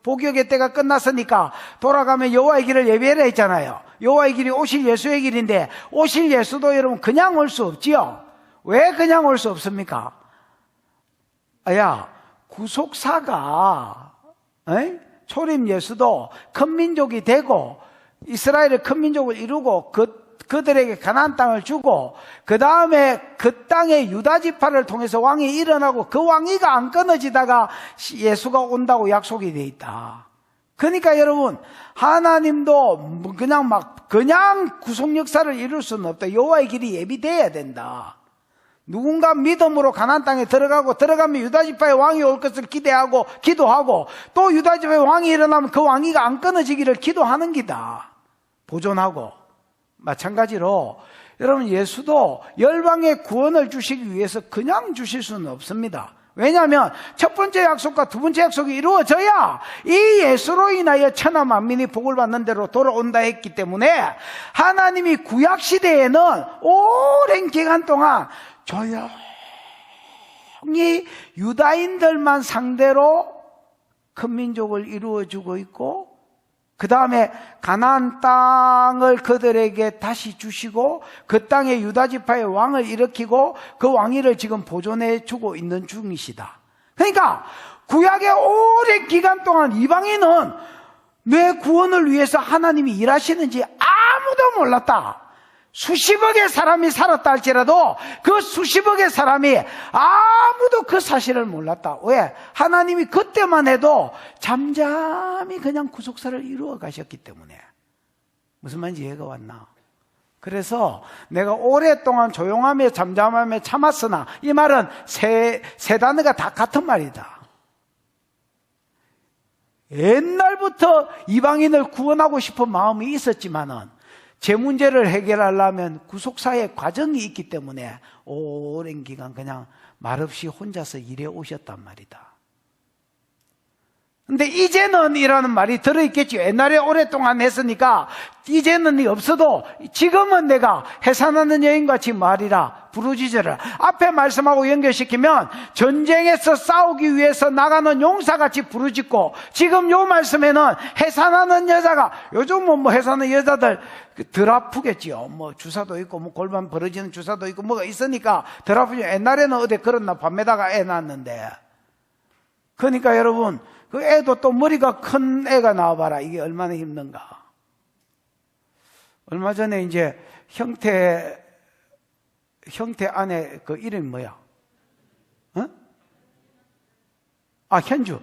복역의 때가 끝났으니까 돌아가면 여호와의 길을 예비하라 했잖아요. 여호와의 길이 오실 예수의 길인데 오실 예수도 여러분 그냥 올 수 없지요. 왜 그냥 올 수 없습니까? 구속사가 초림 예수도 큰 민족이 되고 이스라엘의 큰 민족을 이루고 그들에게 가나안 땅을 주고 그 다음에 그 땅에 유다 지파를 통해서 왕이 일어나고 그 왕위가 안 끊어지다가 예수가 온다고 약속이 돼 있다. 그러니까 여러분, 하나님도 그냥 구속 역사를 이룰 수는 없다. 여호와의 길이 예비돼야 된다. 누군가 믿음으로 가나안 땅에 들어가면 유다지파의 왕이 올 것을 기대하고 기도하고 또 유다지파의 왕이 일어나면 그 왕위가 안 끊어지기를 기도하는 기다. 보존하고. 마찬가지로 여러분, 예수도 열방의 구원을 주시기 위해서 그냥 주실 수는 없습니다. 왜냐하면 첫 번째 약속과 두 번째 약속이 이루어져야 이 예수로 인하여 천하 만민이 복을 받는 대로 돌아온다 했기 때문에 하나님이 구약시대에는 오랜 기간 동안 조용히 유다인들만 상대로 큰 민족을 이루어주고 있고 그 다음에 가나안 땅을 그들에게 다시 주시고 그 땅에 유다지파의 왕을 일으키고 그 왕위를 지금 보존해 주고 있는 중이시다. 그러니까 구약의 오랜 기간 동안 이방인은 내 구원을 위해서 하나님이 일하시는지 아무도 몰랐다. 수십억의 사람이 살았다 할지라도 그 수십억의 사람이 아무도 그 사실을 몰랐다. 왜? 하나님이 그때만 해도 잠잠히 그냥 구속사를 이루어 가셨기 때문에. 무슨 말인지 이해가 왔나? 그래서 내가 오랫동안 조용하며 잠잠하며 참았으나, 이 말은 세 단어가 다 같은 말이다. 옛날부터 이방인을 구원하고 싶은 마음이 있었지만은 제 문제를 해결하려면 구속사의 과정이 있기 때문에 오랜 기간 그냥 말없이 혼자서 일해 오셨단 말이다. 근데 이제는 이라는 말이 들어있겠죠. 옛날에 오랫동안 했으니까 이제는 없어도 지금은 내가 해산하는 여인같이 말이라 부르짖으라. 앞에 말씀하고 연결시키면 전쟁에서 싸우기 위해서 나가는 용사같이 부르짖고, 지금 요 말씀에는 해산하는 여자가, 요즘은 뭐 해산하는 여자들 덜 아프겠지요. 뭐 주사도 있고 뭐 골반 벌어지는 주사도 있고 뭐가 있으니까 덜 아프죠. 옛날에는 어디 그렇나 밤에다가 애 낳았는데. 그러니까 여러분, 그 애도 또 머리가 큰 애가 나와봐라. 이게 얼마나 힘든가. 얼마 전에 이제 형태 안에 그 이름이 뭐야? 어? 아, 현주.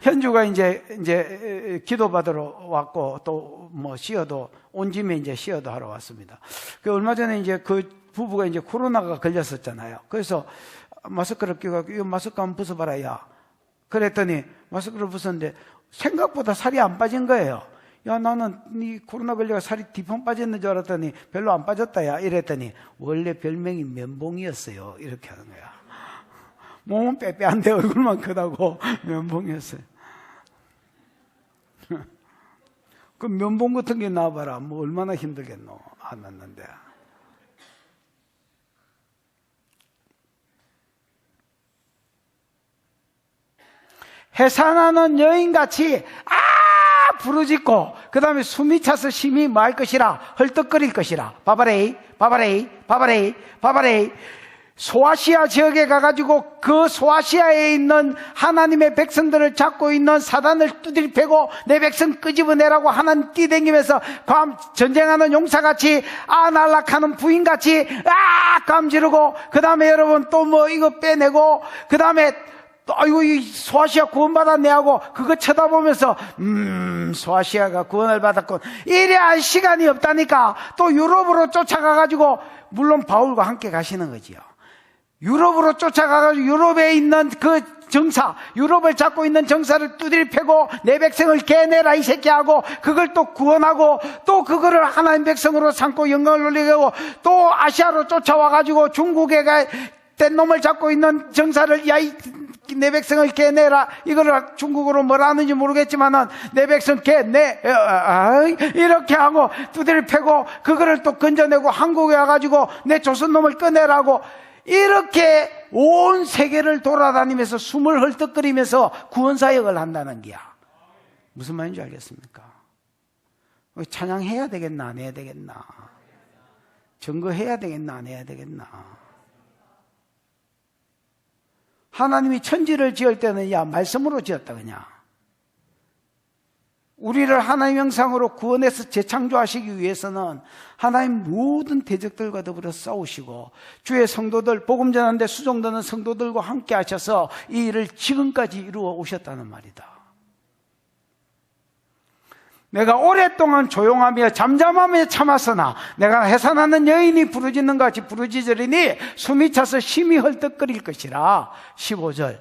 현주가 이제 기도 받으러 왔고, 또 뭐 시어도, 온 짐에 이제 시어도 하러 왔습니다. 그 얼마 전에 이제 그 부부가 이제 코로나가 걸렸었잖아요. 그래서 마스크를 끼고, 이거 마스크 한번 벗어봐라, 야. 그랬더니 마스크를 벗었는데 생각보다 살이 안 빠진 거예요. 야, 나는 네 코로나 걸려가 살이 뒤펑 빠졌는 줄 알았더니 별로 안 빠졌다, 야. 이랬더니 원래 별명이 면봉이었어요. 이렇게 하는 거야. 몸은 빼빼한데 얼굴만 크다고 면봉이었어요. 그 면봉 같은 게 나와봐라. 뭐 얼마나 힘들겠노. 안 났는데. 해산하는 여인같이 부르짖고, 그 다음에 숨이 차서 심히 뭐 할 것이라, 헐떡거릴 것이라. 바바레이. 소아시아 지역에 가가지고 그 소아시아에 있는 하나님의 백성들을 잡고 있는 사단을 두드려 패고 내 백성 끄집어내라고 하나님 뛰댕기면서 전쟁하는 용사같이 날락하는 부인같이 감지르고, 그 다음에 여러분 또 뭐 이거 빼내고, 그 다음에 아이고, 이 소아시아 구원받았네 하고 그거 쳐다보면서 소아시아가 구원을 받았군. 이래 할 시간이 없다니까 또 유럽으로 쫓아가가지고, 물론 바울과 함께 가시는 거지요. 유럽으로 쫓아가가지고 유럽에 있는 그 정사, 유럽을 잡고 있는 정사를 두드려 패고 내 백성을 개내라 이 새끼 하고, 그걸 또 구원하고 또 그거를 하나님 백성으로 삼고 영광을 돌리게 하고, 또 아시아로 쫓아와가지고 중국에 된 놈을 잡고 있는 정사를 야, 내 백성을 개내라. 이거를 중국어로 뭐라 하는지 모르겠지만은 내 백성 개내 이렇게 하고 두드려 패고, 그거를 또 건져내고 한국에 와가지고 내 조선 놈을 꺼내라고, 이렇게 온 세계를 돌아다니면서 숨을 헐떡거리면서 구원사역을 한다는 게야. 무슨 말인지 알겠습니까? 찬양해야 되겠나 안 해야 되겠나? 증거해야 되겠나 안 해야 되겠나? 하나님이 천지를 지을 때는 말씀으로 지었다 그냥. 우리를 하나님 형상으로 구원해서 재창조하시기 위해서는 하나님 모든 대적들과 더불어 싸우시고, 주의 성도들, 복음 전하는데 수종되는 성도들과 함께 하셔서 이 일을 지금까지 이루어 오셨다는 말이다. 내가 오랫동안 조용하며 잠잠하며 참았으나 내가 해산하는 여인이 부르짖는 것 같이 부르짖으리니 숨이 차서 심히 헐떡거릴 것이라. 15절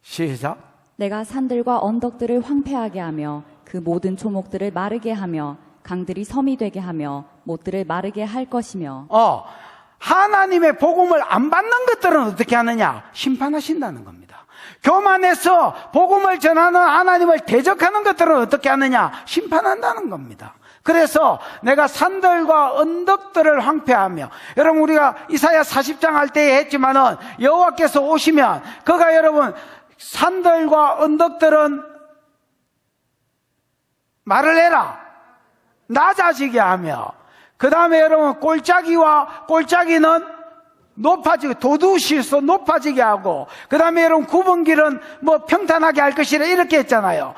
시작. 내가 산들과 언덕들을 황폐하게 하며 그 모든 초목들을 마르게 하며 강들이 섬이 되게 하며 못들을 마르게 할 것이며. 하나님의 복음을 안 받는 것들은 어떻게 하느냐? 심판하신다는 겁니다. 교만해서 복음을 전하는 하나님을 대적하는 것들은 어떻게 하느냐? 심판한다는 겁니다. 그래서 내가 산들과 언덕들을 황폐하며, 여러분 우리가 이사야 40장 할 때 했지만은 여호와께서 오시면 그가 여러분 산들과 언덕들은 말을 해라, 낮아지게 하며, 그 다음에 여러분 골짜기는 높아지게, 도두시에서 높아지게 하고, 그 다음에 여러분 굽은 길은 뭐 평탄하게 할 것이라 이렇게 했잖아요.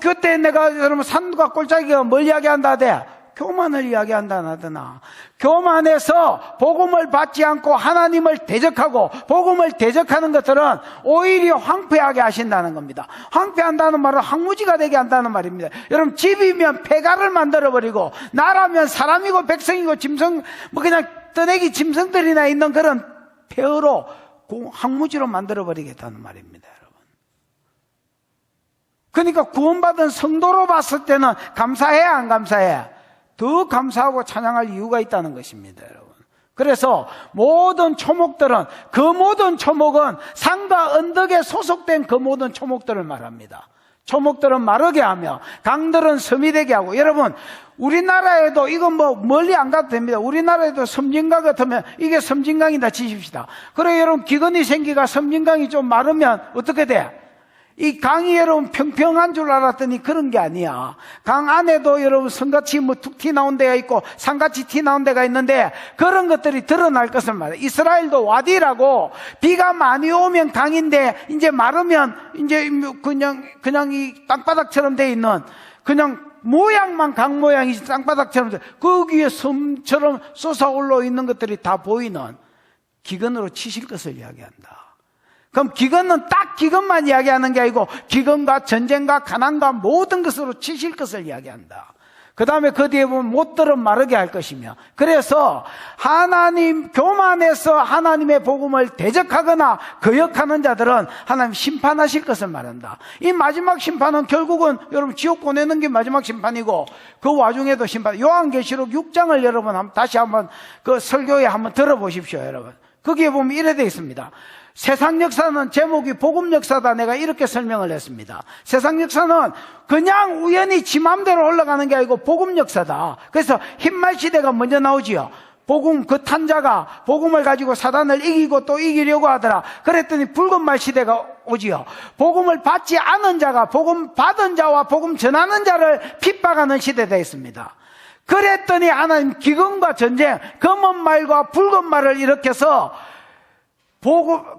그때 내가 여러분 산과 골짜기가 뭘 이야기한다 하대? 교만을 이야기한다 하더나. 교만해서 복음을 받지 않고 하나님을 대적하고 복음을 대적하는 것들은 오히려 황폐하게 하신다는 겁니다. 황폐한다는 말은 황무지가 되게 한다는 말입니다. 여러분 집이면 폐가를 만들어버리고, 나라면 사람이고 백성이고 짐승 뭐 그냥 떠내기 짐승들이나 있는 그런 폐허로 황무지로 만들어버리겠다는 말입니다. 여러분, 그러니까 구원받은 성도로 봤을 때는 감사해, 안 감사해? 더 감사하고 찬양할 이유가 있다는 것입니다, 여러분. 그래서 모든 초목들은, 그 모든 초목은 산과 언덕에 소속된 그 모든 초목들을 말합니다. 초목들은 마르게 하며 강들은 섬이 되게 하고, 여러분 우리나라에도 이건 뭐 멀리 안 가도 됩니다. 우리나라에도 섬진강 같으면 이게 섬진강이다 치십시다. 그래 여러분 기근이 생기가 섬진강이 좀 마르면 어떻게 돼? 이 강이 여러분 평평한 줄 알았더니 그런 게 아니야. 강 안에도 여러분 성같이 뭐 툭 튀 나온 데가 있고 산같이 티 나온 데가 있는데 그런 것들이 드러날 것을 말해. 이스라엘도 와디라고 비가 많이 오면 강인데 이제 마르면 이제 그냥 이 땅바닥처럼 돼 있는 그냥 모양만 강 모양이지 땅바닥처럼 돼. 거기에 섬처럼 솟아올라 있는 것들이 다 보이는 기근으로 치실 것을 이야기한다. 그럼 기근은 딱 기근만 이야기하는 게 아니고 기근과 전쟁과 가난과 모든 것으로 치실 것을 이야기한다. 그 다음에 그 뒤에 보면 못들은 마르게 할 것이며, 그래서 하나님 교만해서 하나님의 복음을 대적하거나 거역하는 자들은 하나님 심판하실 것을 말한다. 이 마지막 심판은 결국은 여러분 지옥 보내는 게 마지막 심판이고 그 와중에도 심판. 요한계시록 6장을 여러분 다시 한번 그 설교에 한번 들어보십시오. 여러분 거기에 보면 이래 되어 있습니다. 세상 역사는 제목이 복음 역사다. 내가 이렇게 설명을 했습니다. 세상 역사는 그냥 우연히 지 맘대로 올라가는 게 아니고 복음 역사다. 그래서 흰말 시대가 먼저 나오지요. 복음 그 탄자가 복음을 가지고 사단을 이기고 또 이기려고 하더라. 그랬더니 붉은 말 시대가 오지요. 복음을 받지 않은 자가 복음 받은 자와 복음 전하는 자를 핍박하는 시대가 있습니다. 그랬더니 하나님 기근과 전쟁, 검은 말과 붉은 말을 일으켜서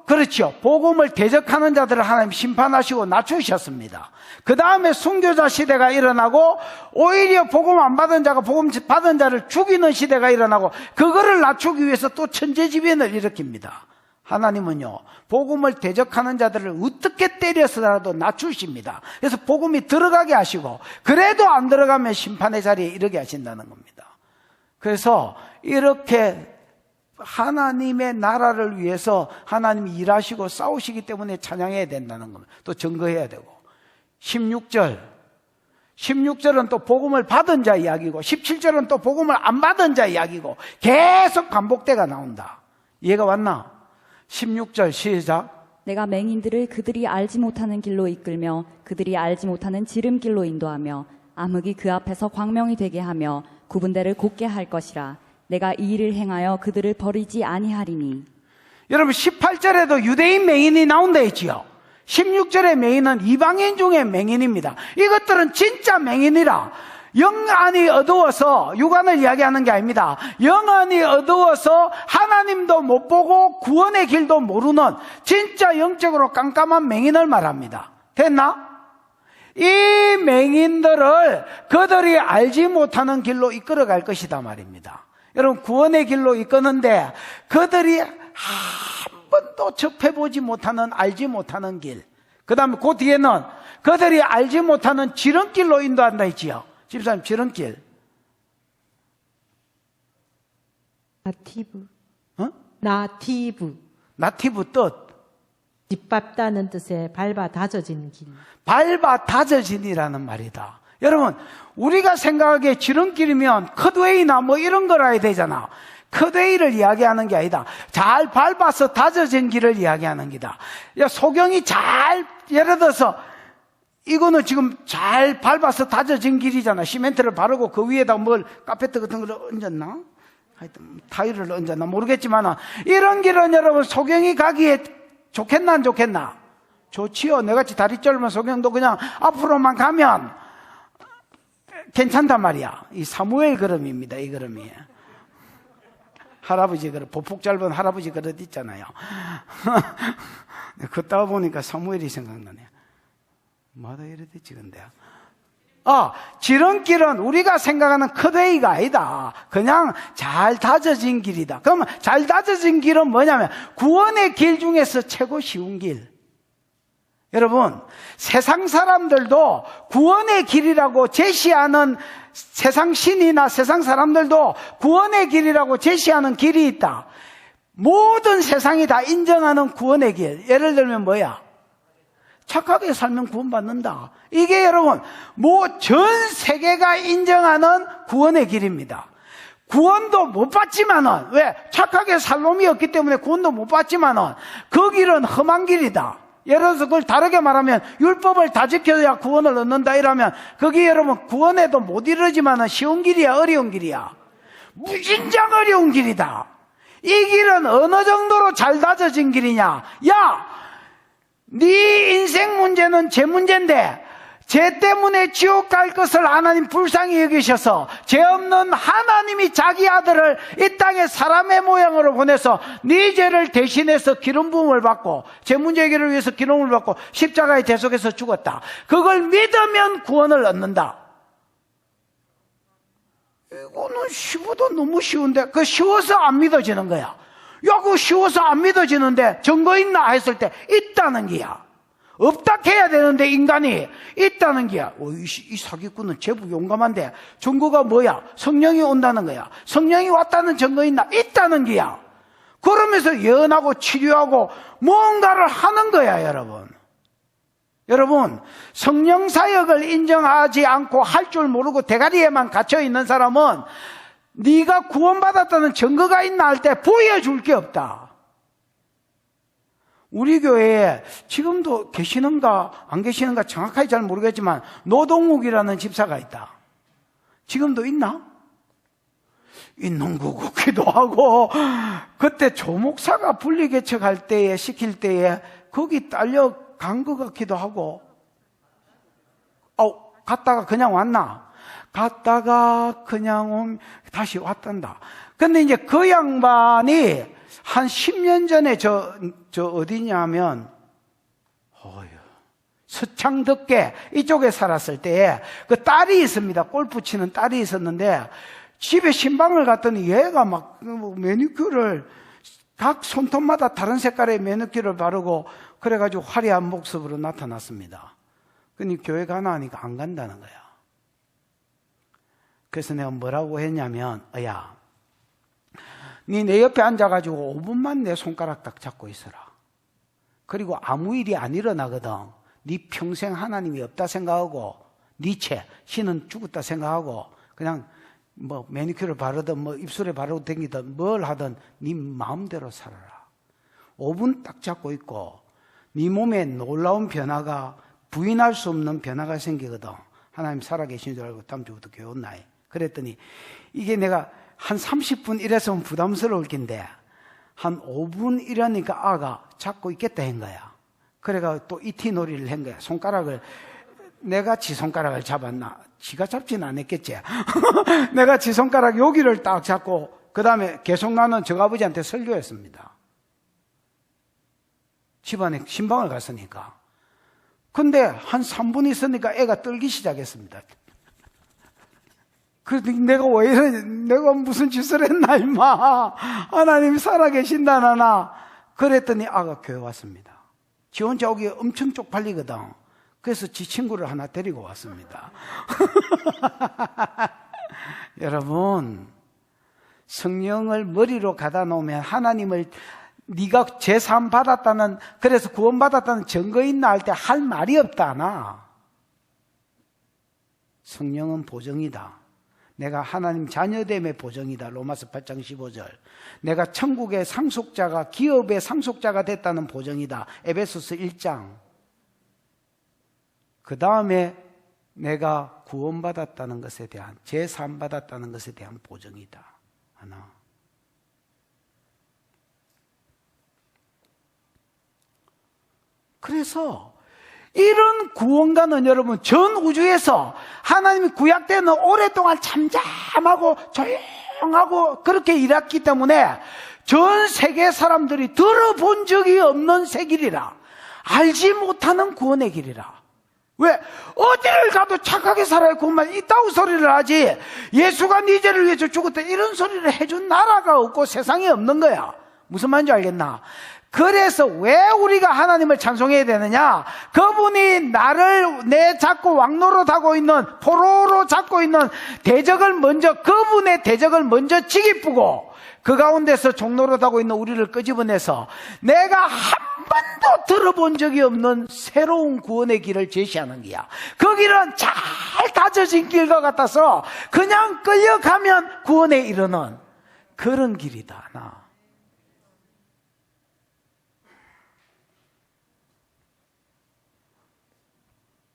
그렇죠. 복음을 대적하는 자들을 하나님 심판하시고 낮추셨습니다. 그 다음에 순교자 시대가 일어나고 오히려 복음 안 받은 자가 복음 받은 자를 죽이는 시대가 일어나고 그거를 낮추기 위해서 또 천재지변을 일으킵니다. 하나님은요 복음을 대적하는 자들을 어떻게 때려서라도 낮추십니다. 그래서 복음이 들어가게 하시고 그래도 안 들어가면 심판의 자리에 이르게 하신다는 겁니다. 그래서 이렇게 하나님의 나라를 위해서 하나님이 일하시고 싸우시기 때문에 찬양해야 된다는 겁니다. 또 증거해야 되고 16절은 또 복음을 받은 자 이야기고 17절은 또 복음을 안 받은 자 이야기고 계속 반복돼가 나온다. 이해가 왔나? 16절 시작. 내가 맹인들을 그들이 알지 못하는 길로 이끌며 그들이 알지 못하는 지름길로 인도하며 암흑이 그 앞에서 광명이 되게 하며 구분대를 곧게 할 것이라. 내가 이 일을 행하여 그들을 버리지 아니하리니. 여러분 18절에도 유대인 맹인이 나온다 했지요. 16절의 맹인은 이방인 중에 맹인입니다. 이것들은 진짜 맹인이라. 영안이 어두워서 육안을 이야기하는 게 아닙니다. 영안이 어두워서 하나님도 못 보고 구원의 길도 모르는 진짜 영적으로 깜깜한 맹인을 말합니다. 됐나? 이 맹인들을 그들이 알지 못하는 길로 이끌어갈 것이다 말입니다. 여러분 구원의 길로 이끄는데 그들이 한 번도 접해보지 못하는 알지 못하는 길, 그 다음에 그 뒤에는 그들이 알지 못하는 지름길로 인도한다 했지요. 집사님 지름길 나티브. 어? 나티브 뜻 짓밟다는 뜻의 밟아 다져진 길. 밟아 다져진이라는 말이다. 여러분 우리가 생각하기에 지름길이면 컷웨이나 뭐 이런 걸 해야 되잖아. 컷웨이를 이야기하는 게 아니다. 잘 밟아서 다져진 길을 이야기하는 기다. 야, 소경이 잘 예를 들어서 이거는 지금 잘 밟아서 다져진 길이잖아. 시멘트를 바르고 그 위에다 뭘 카페트 같은 걸 얹었나? 하여튼 타일을 얹었나 모르겠지만 이런 길은 여러분 소경이 가기에 좋겠나 안 좋겠나? 좋지요. 내같이 다리 짧은 소경도 그냥 앞으로만 가면 괜찮단 말이야. 이 사무엘 걸음입니다. 이 걸음이. 할아버지 그릇, 보폭 짧은 할아버지 그릇 있잖아요. 걷다가 보니까 사무엘이 생각나네. 뭐다 이래 됐지 근데. 지름길은 우리가 생각하는 컷웨이가 아니다. 그냥 잘 다져진 길이다. 그러면 잘 다져진 길은 뭐냐면 구원의 길 중에서 최고 쉬운 길. 여러분 세상 사람들도 구원의 길이라고 제시하는 세상 신이나 세상 사람들도 구원의 길이라고 제시하는 길이 있다. 모든 세상이 다 인정하는 구원의 길. 예를 들면 뭐야? 착하게 살면 구원받는다. 이게 여러분 전 세계가 인정하는 구원의 길입니다. 구원도 못 받지만은, 왜? 착하게 살 놈이 없기 때문에 구원도 못 받지만은 그 길은 험한 길이다. 예를 들어서 그걸 다르게 말하면 율법을 다 지켜야 구원을 얻는다 이러면 그게 여러분 구원에도 못 이르지만은 쉬운 길이야, 어려운 길이야? 무진장 어려운 길이다. 이 길은 어느 정도로 잘 다져진 길이냐? 야, 네 인생 문제는 죄 문제인데 죄 때문에 지옥 갈 것을 하나님 불쌍히 여기셔서 죄 없는 하나님이 자기 아들을 이 땅에 사람의 모양으로 보내서 네 죄를 대신해서 기름 부음을 받고 죄 문제 해결을 위해서 기름을 받고 십자가에 대속해서 죽었다. 그걸 믿으면 구원을 얻는다. 이거는 쉬워도 너무 쉬운데 그 쉬워서 안 믿어지는 거야. 야, 그거 쉬워서 안 믿어지는데 증거 있나 했을 때 있다는 게야. 없다 해야 되는데 인간이 있다는 게야. 이 사기꾼은 제법 용감한데 증거가 뭐야? 성령이 온다는 거야. 성령이 왔다는 증거 있나? 있다는 게야. 그러면서 예언하고 치료하고 뭔가를 하는 거야, 여러분. 여러분, 성령 사역을 인정하지 않고 할 줄 모르고 대가리에만 갇혀 있는 사람은 네가 구원받았다는 증거가 있나 할 때 보여줄 게 없다. 우리 교회에 지금도 계시는가 안 계시는가 정확하게 잘 모르겠지만 노동욱이라는 집사가 있다. 지금도 있나? 있는 것 같기도 하고 그때 조목사가 분리개척할 때에 시킬 때에 거기 딸려간 것 같기도 하고 갔다가 그냥 왔나? 갔다가 그냥 다시 왔단다. 근데 이제 그 양반이 한 10년 전에 저 어디냐면 서창덕계 이쪽에 살았을 때에 그 딸이 있습니다. 골프 치는 딸이 있었는데 집에 신방을 갔더니 얘가 막 매니큐어를 각 손톱마다 다른 색깔의 매니큐어를 바르고 그래가지고 화려한 모습으로 나타났습니다. 근데 교회 가나 하니까 안 간다는 거야. 그래서 내가 뭐라고 했냐면 야, 니 내 옆에 앉아가지고 5분만 내 손가락 딱 잡고 있어라. 그리고 아무 일이 안 일어나거든. 니 평생 하나님이 없다 생각하고 니체 신은 죽었다 생각하고 그냥 뭐 매니큐어를 바르든 뭐 입술에 바르고 다니든 뭘 하든 니 마음대로 살아라. 5분 딱 잡고 있고 니 몸에 놀라운 변화가 부인할 수 없는 변화가 생기거든. 하나님 살아계신 줄 알고 다음 주부터 교회 온나이. 그랬더니 이게 내가 한 30분 이랬으면 부담스러울 텐데 한 5분 이러니까 아가 잡고 있겠다 한 거야. 그래가 또 이티 놀이를 한 거야. 손가락을 내가 지 손가락을 잡았나? 지가 잡지는 않았겠지. 내가 지 손가락 여기를 딱 잡고 그 다음에 계속 나는 저 아버지한테 설교했습니다. 집안에 신방을 갔으니까. 근데 한 3분 있으니까 애가 떨기 시작했습니다. 그래서 내가 왜 이래? 내가 무슨 짓을 했나 임마. 하나님 살아계신다 나나. 그랬더니 아가 교회 왔습니다. 지 혼자 오기 엄청 쪽팔리거든. 그래서 지 친구를 하나 데리고 왔습니다. 여러분, 성령을 머리로 가다 놓으면 하나님을 네가 제사함 받았다는, 그래서 구원 받았다는 증거 있나 할 때 할 말이 없다 나. 성령은 보정이다. 내가 하나님 자녀됨의 보정이다. 로마서 8장 15절. 내가 천국의 상속자가, 기업의 상속자가 됐다는 보정이다. 에베소서 1장. 그 다음에 내가 구원받았다는 것에 대한, 제사함 받았다는 것에 대한 보정이다. 하나. 그래서 이런 구원가는 여러분 전 우주에서 하나님이 구약 때는 오랫동안 잠잠하고 조용하고 그렇게 일했기 때문에 전 세계 사람들이 들어본 적이 없는 새 길이라, 알지 못하는 구원의 길이라. 왜? 어디를 가도 착하게 살아야 구원만 있다고 소리를 하지, 예수가 네 죄를 위해서 죽었다 이런 소리를 해준 나라가 없고 세상에 없는 거야. 무슨 말인지 알겠나? 그래서 왜 우리가 하나님을 찬송해야 되느냐? 그분이 나를 내 잡고 왕노릇하고 있는, 포로로 잡고 있는 대적을 먼저, 그분의 대적을 먼저 지기쁘고 그 가운데서 종노릇하고 있는 우리를 끄집어내서 내가 한 번도 들어본 적이 없는 새로운 구원의 길을 제시하는 거야. 그 길은 잘 다져진 길과 같아서 그냥 끌려가면 구원에 이르는 그런 길이다. 나.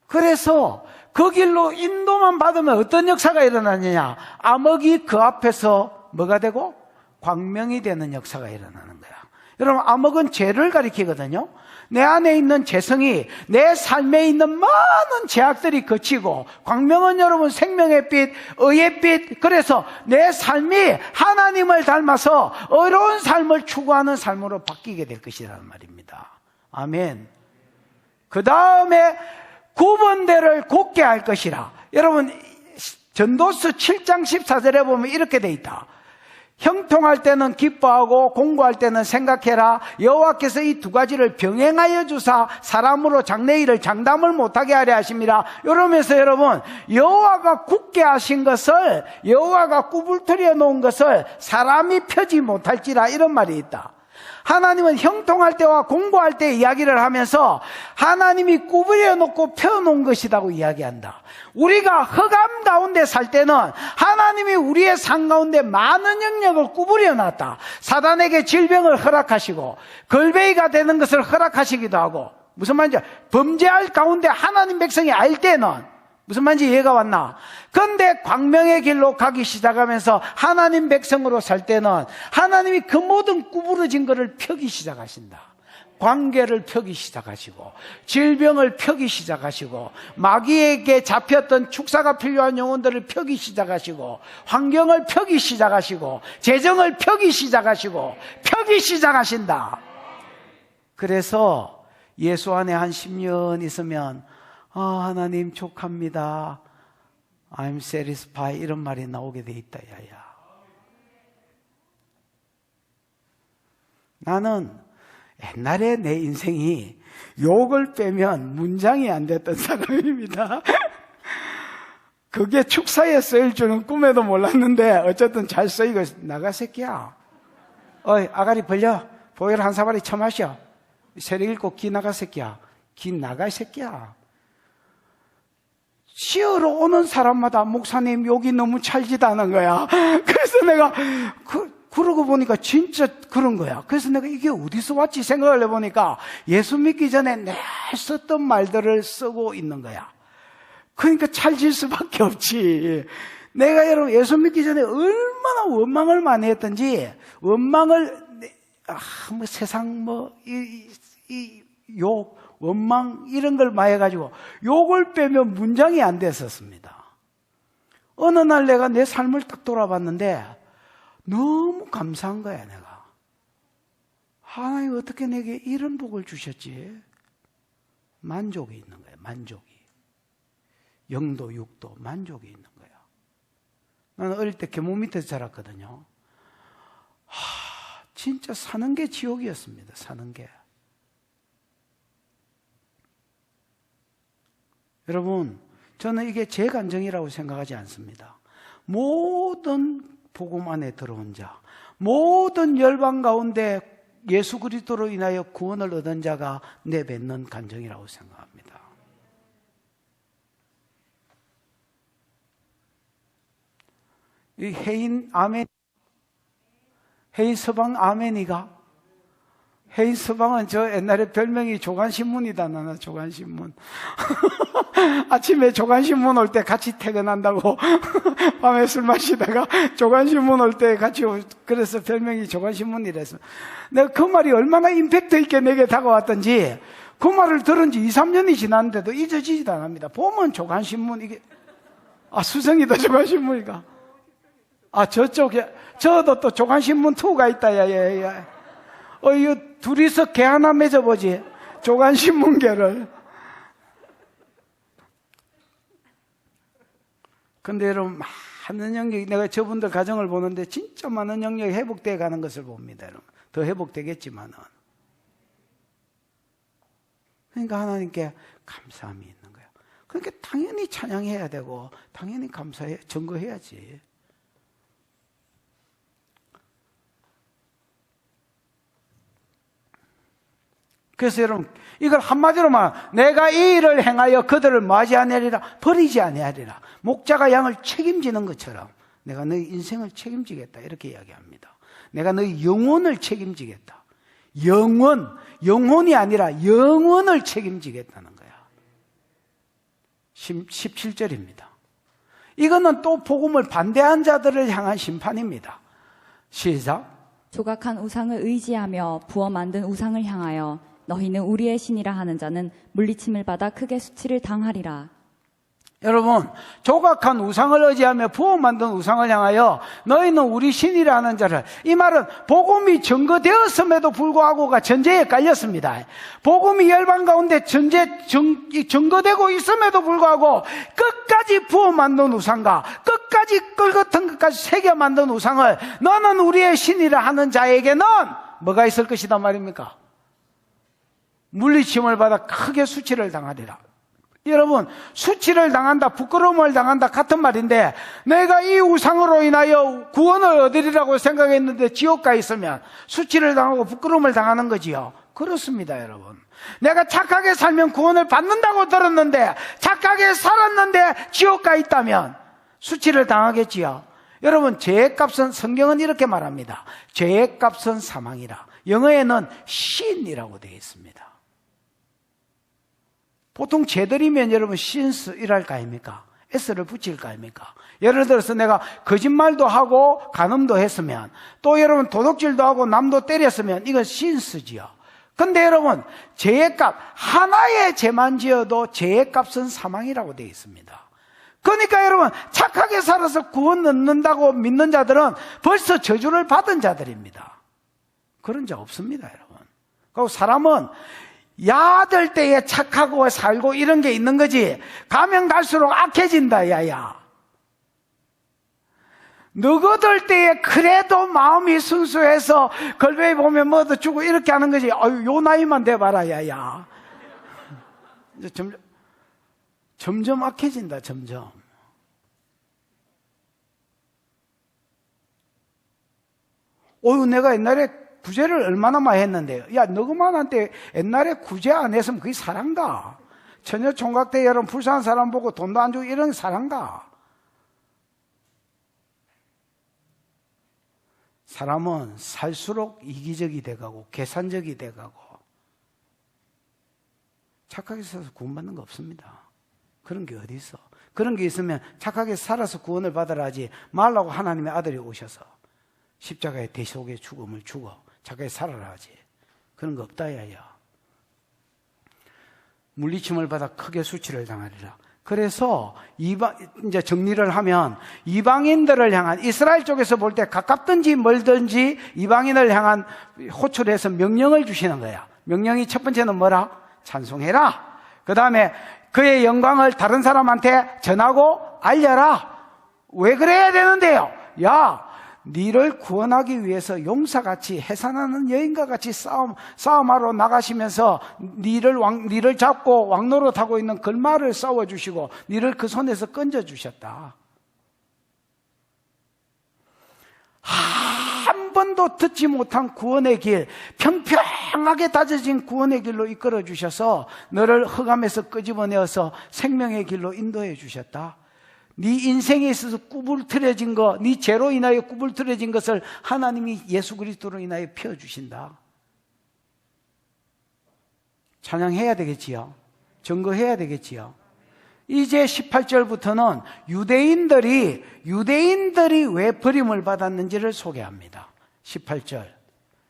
그래서 그 길로 인도만 받으면 어떤 역사가 일어나느냐? 암흑이 그 앞에서 뭐가 되고? 광명이 되는 역사가 일어나는 거야. 여러분, 암흑은 죄를 가리키거든요. 내 안에 있는 죄성이 내 삶에 있는 많은 죄악들이 거치고, 광명은 여러분 생명의 빛, 의의 빛. 그래서 내 삶이 하나님을 닮아서 의로운 삶을 추구하는 삶으로 바뀌게 될 것이라는 말입니다. 아멘. 그 다음에 구번대를 곧게 할 것이라. 여러분, 전도서 7장 14절에 보면 이렇게 돼 있다. 형통할 때는 기뻐하고 공부할 때는 생각해라. 여호와께서 이 두 가지를 병행하여 주사 사람으로 장래일을 장담을 못하게 하려 하심이라. 이러면서 여러분, 여호와가 굳게 하신 것을, 여호와가 구불터리어 놓은 것을 사람이 펴지 못할지라, 이런 말이 있다. 하나님은 형통할 때와 공부할 때 이야기를 하면서 하나님이 구부려 놓고 펴놓은 것이라고 이야기한다. 우리가 흑암 가운데 살 때는 하나님이 우리의 삶 가운데 많은 영역을 구부려 놨다. 사단에게 질병을 허락하시고 걸베이가 되는 것을 허락하시기도 하고, 무슨 말인지, 범죄할 가운데 하나님 백성이 알 때는 무슨 말인지 이해가 왔나? 그런데 광명의 길로 가기 시작하면서 하나님 백성으로 살 때는 하나님이 그 모든 구부러진 것을 펴기 시작하신다. 관계를 펴기 시작하시고, 질병을 펴기 시작하시고, 마귀에게 잡혔던 축사가 필요한 영혼들을 펴기 시작하시고, 환경을 펴기 시작하시고, 재정을 펴기 시작하시고, 펴기 시작하신다. 그래서 예수 안에 한 10년 있으면 하나님 족합니다, I'm satisfied, 이런 말이 나오게 돼 있다. 야야, 나는 옛날에 내 인생이 욕을 빼면 문장이 안 됐던 사람입니다. 그게 축사에 쓰일 줄은 꿈에도 몰랐는데 어쨌든 잘 쓰이고, 나가 새끼야, 어이 아가리 벌려, 보혈 한 사발이 처마셔, 세력 읽고 기 나가 새끼야, 기 나가 새끼야. 시어로 오는 사람마다 목사님 욕이 너무 찰지다는 거야. 그래서 내가 그러고 보니까 진짜 그런 거야. 그래서 내가 이게 어디서 왔지 생각을 해보니까 예수 믿기 전에 내가 썼던 말들을 쓰고 있는 거야. 그러니까 찰질 수밖에 없지. 내가 여러분 예수 믿기 전에 얼마나 원망을 많이 했던지, 원망을 뭐 세상 욕, 원망 이런 걸 많이 해가지고 욕을 빼면 문장이 안 됐었습니다. 어느 날 내가 내 삶을 딱 돌아봤는데 너무 감사한 거야. 내가, 하나님 어떻게 내게 이런 복을 주셨지? 만족이 있는 거야. 만족이, 영도 육도 만족이 있는 거야. 나는 어릴 때 계곡 밑에서 자랐거든요. 진짜 사는 게 지옥이었습니다. 사는 게. 여러분, 저는 이게 제 감정이라고 생각하지 않습니다. 모든 복음 안에 들어온 자, 모든 열방 가운데 예수 그리스도로 인하여 구원을 얻은 자가 내뱉는 감정이라고 생각합니다. 이 해인 서방 아멘이가, 해인 서방은 저 옛날에 별명이 조간신문이다. 나나 조간신문. 아침에 조간신문 올 때 같이 퇴근한다고 밤에 술 마시다가 조간신문 올 때 같이 그래서 별명이 조간신문이랬어. 내가 그 말이 얼마나 임팩트 있게 내게 다가왔던지, 그 말을 들은 지 2, 3년이 지났는데도 잊어지지도 않습니다. 보면 조간신문, 이게 수성이다 조간신문이가. 저쪽에 저도 또 조간신문 2가 있다. 야야야. 이거 둘이서 개 하나 맺어보지, 조간신문계를. 근데 여러분, 많은 영역이, 내가 저분들 가정을 보는데 진짜 많은 영역이 회복되어 가는 것을 봅니다. 여러분, 더 회복되겠지만은. 그러니까 하나님께 감사함이 있는 거예요. 그러니까 당연히 찬양해야 되고 당연히 감사해, 증거해야지. 그래서 여러분, 이걸 한마디로 말하면 내가 이 일을 행하여 그들을 맞이하내리라, 버리지 아니하리라. 목자가 양을 책임지는 것처럼 내가 너희 인생을 책임지겠다, 이렇게 이야기합니다. 내가 너희 영혼을 책임지겠다. 영혼이 아니라 영혼을 책임지겠다는 거야. 17절입니다. 이거는 또 복음을 반대한 자들을 향한 심판입니다. 시작. 조각한 우상을 의지하며 부어 만든 우상을 향하여 너희는 우리의 신이라 하는 자는 물리침을 받아 크게 수치를 당하리라. 여러분, 조각한 우상을 의지하며 부어 만든 우상을 향하여 너희는 우리 신이라 하는 자를, 이 말은 복음이 증거되었음에도 불구하고가 전제에 깔렸습니다. 복음이 열방 가운데 증거되고 있음에도 불구하고 끝까지 부어 만든 우상과 끝까지 꿀 같은 것까지 새겨 만든 우상을 너는 우리의 신이라 하는 자에게는 뭐가 있을 것이다 말입니까? 물리침을 받아 크게 수치를 당하리라. 여러분, 수치를 당한다, 부끄러움을 당한다 같은 말인데, 내가 이 우상으로 인하여 구원을 얻으리라고 생각했는데 지옥 가 있으면 수치를 당하고 부끄러움을 당하는 거지요. 그렇습니다, 여러분. 내가 착하게 살면 구원을 받는다고 들었는데 착하게 살았는데 지옥 가 있다면 수치를 당하겠지요. 여러분, 죄의 값은, 성경은 이렇게 말합니다. 죄의 값은 사망이라. 영어에는 신이라고 되어 있습니다. 보통 죄들이면 여러분 신스 이랄 거 아닙니까? S를 붙일 거 아닙니까? 예를 들어서 내가 거짓말도 하고 간음도 했으면, 또 여러분 도둑질도 하고 남도 때렸으면 이건 신스지요. 근데 여러분, 죄의 값, 하나의 죄만 지어도 죄의 값은 사망이라고 되어 있습니다. 그러니까 여러분, 착하게 살아서 구원 얻는다고 믿는 자들은 벌써 저주를 받은 자들입니다. 그런 자 없습니다, 여러분. 그리고 사람은 야들 때에 착하고 살고 이런 게 있는 거지, 가면 갈수록 악해진다, 야야. 너거들 때에 그래도 마음이 순수해서 걸베이 보면 뭐도 주고 이렇게 하는 거지. 아유, 요 나이만 돼봐라, 야야. 이제 점점 악해진다, 점점. 어유, 내가 옛날에 구제를 얼마나 많이 했는데요. 야, 너그만한테 옛날에 구제 안 했으면 그게 사랑가? 처녀 총각 때 여러분 불쌍한 사람 보고 돈도 안 주고 이런 사랑가? 사람은 살수록 이기적이 돼가고 계산적이 돼가고, 착하게 살아서 구원받는 거 없습니다. 그런 게 어디 있어? 그런 게 있으면 착하게 살아서 구원을 받으라 하지 말라고 하나님의 아들이 오셔서 십자가의 대속의 죽음을 죽어 착하게 살아라 하지. 그런 거 없다, 야야. 물리침을 받아 크게 수치를 당하리라. 그래서 이제 정리를 하면, 이방인들을 향한, 이스라엘 쪽에서 볼 때 가깝든지 멀든지 이방인을 향한 호출해서 명령을 주시는 거야. 명령이 첫 번째는 뭐라? 찬송해라. 그 다음에 그의 영광을 다른 사람한테 전하고 알려라. 왜 그래야 되는데요? 야, 니를 구원하기 위해서 용사같이, 해산하는 여인과 같이 싸움하러 나가시면서 니를 잡고 왕노릇하고 있는 걸마를 싸워주시고 니를 그 손에서 건져주셨다. 한 번도 듣지 못한 구원의 길, 평평하게 다져진 구원의 길로 이끌어 주셔서 너를 흑암에서 끄집어내어서 생명의 길로 인도해 주셨다. 네 인생에 있어서 구불틀어진 거, 네 죄로 인하여 구불틀어진 것을 하나님이 예수 그리스도로 인하여 펴주신다. 찬양해야 되겠지요. 증거해야 되겠지요. 이제 18절부터는 유대인들이 왜 버림을 받았는지를 소개합니다. 18절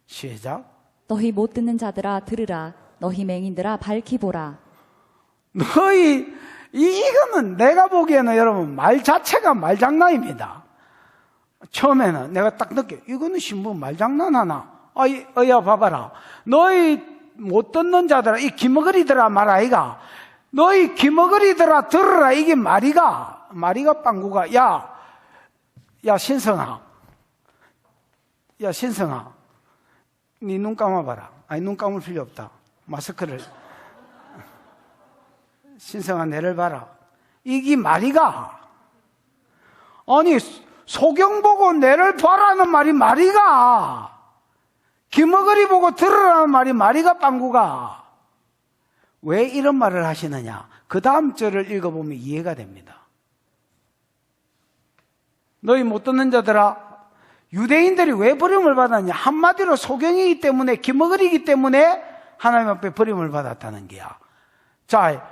시작. 너희 못 듣는 자들아 들으라. 너희 맹인들아 밝히 보라. 이거는 내가 보기에는 여러분 말 자체가 말장난입니다. 처음에는 내가 딱 느껴, 이거는 신부 말장난하나? 야 봐봐라, 너희 못 듣는 자들아, 이 기머거리들아 말아이가, 너희 기머거리들아 들으라. 이게 말이가 빵구가. 야 신성아, 네 눈 감아봐라. 아니, 눈 감을 필요 없다. 마스크를. 신성아, 내를 봐라. 이게 말이가? 아니, 소경 보고 내를 봐라는 말이 말이가? 기머거리 보고 들으라는 말이 마리가 빵구가. 왜 이런 말을 하시느냐? 그 다음 절을 읽어보면 이해가 됩니다. 너희 못 듣는 자들아, 유대인들이 왜 버림을 받았냐? 한마디로 소경이기 때문에, 기머거리이기 때문에 하나님 앞에 버림을 받았다는 게야. 자,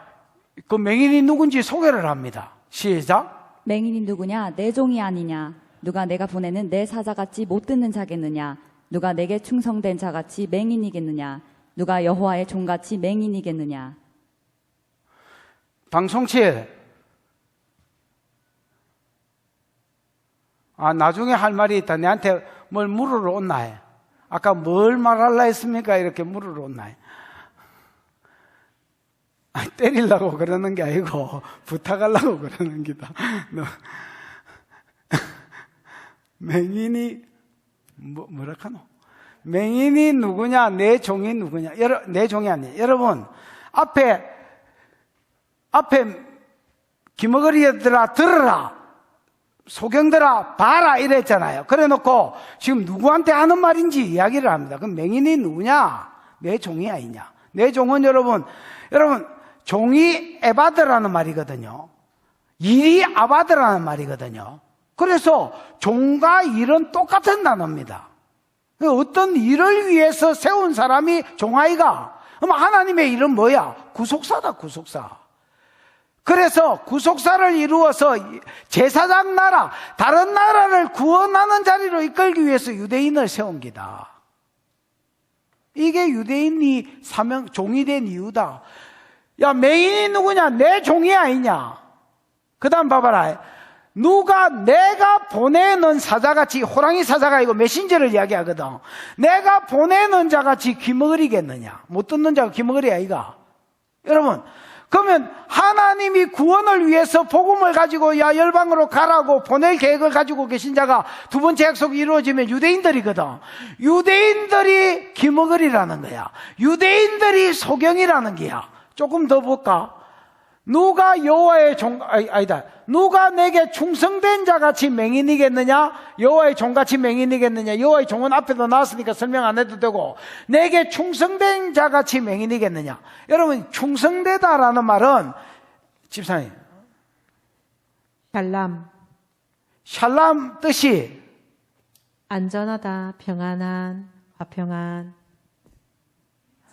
그 맹인이 누군지 소개를 합니다. 시작. 맹인이 누구냐? 내 종이 아니냐? 누가 내가 보내는 내 사자같이 못 듣는 자겠느냐? 누가 내게 충성된 자같이 맹인이겠느냐? 누가 여호와의 종같이 맹인이겠느냐? 방송칠. 나중에 할 말이 있다. 내한테 뭘 물으러 온나 해. 아까 뭘 말할라 했습니까? 이렇게 물으러 온나 해. 때리려고 그러는 게 아니고 부탁하려고 그러는 기다. 맹인이 뭐라 카노? 맹인이 누구냐? 내 종이 누구냐? 내 종이 아니에요. 여러분, 앞에 기머거리들아 들으라, 소경들아 봐라 이랬잖아요. 그래 놓고 지금 누구한테 하는 말인지 이야기를 합니다. 그럼 맹인이 누구냐? 내 종이 아니냐? 내 종은 여러분 종이 에바드라는 말이거든요. 일이 아바드라는 말이거든요. 그래서 종과 일은 똑같은 단어입니다. 어떤 일을 위해서 세운 사람이 종아이가. 그럼 하나님의 일은 뭐야? 구속사다, 구속사. 그래서 구속사를 이루어서 제사장 나라, 다른 나라를 구원하는 자리로 이끌기 위해서 유대인을 세운 기다. 이게 유대인이 종이 된 이유다. 야, 맹인이 누구냐? 내 종이 아니냐? 그 다음 봐봐라. 누가 내가 보내는 사자같이, 호랑이 사자가 아니고 메신저를 이야기하거든. 내가 보내는 자같이 기머거리겠느냐? 못 듣는 자가 기머거리 아이가? 여러분, 그러면 하나님이 구원을 위해서 복음을 가지고 야 열방으로 가라고 보낼 계획을 가지고 계신 자가 두 번째 약속이 이루어지면 유대인들이거든. 유대인들이 기머거리라는 거야. 유대인들이 소경이라는 게야. 조금 더 볼까? 누가 여호와의 종, 아니다. 누가 내게 충성된 자같이 맹인이겠느냐? 여호와의 종같이 맹인이겠느냐? 여호와의 종은 앞에도 나왔으니까 설명 안 해도 되고, 내게 충성된 자같이 맹인이겠느냐? 여러분, 충성되다라는 말은, 집사님, 샬람 뜻이 안전하다, 평안한, 화평한,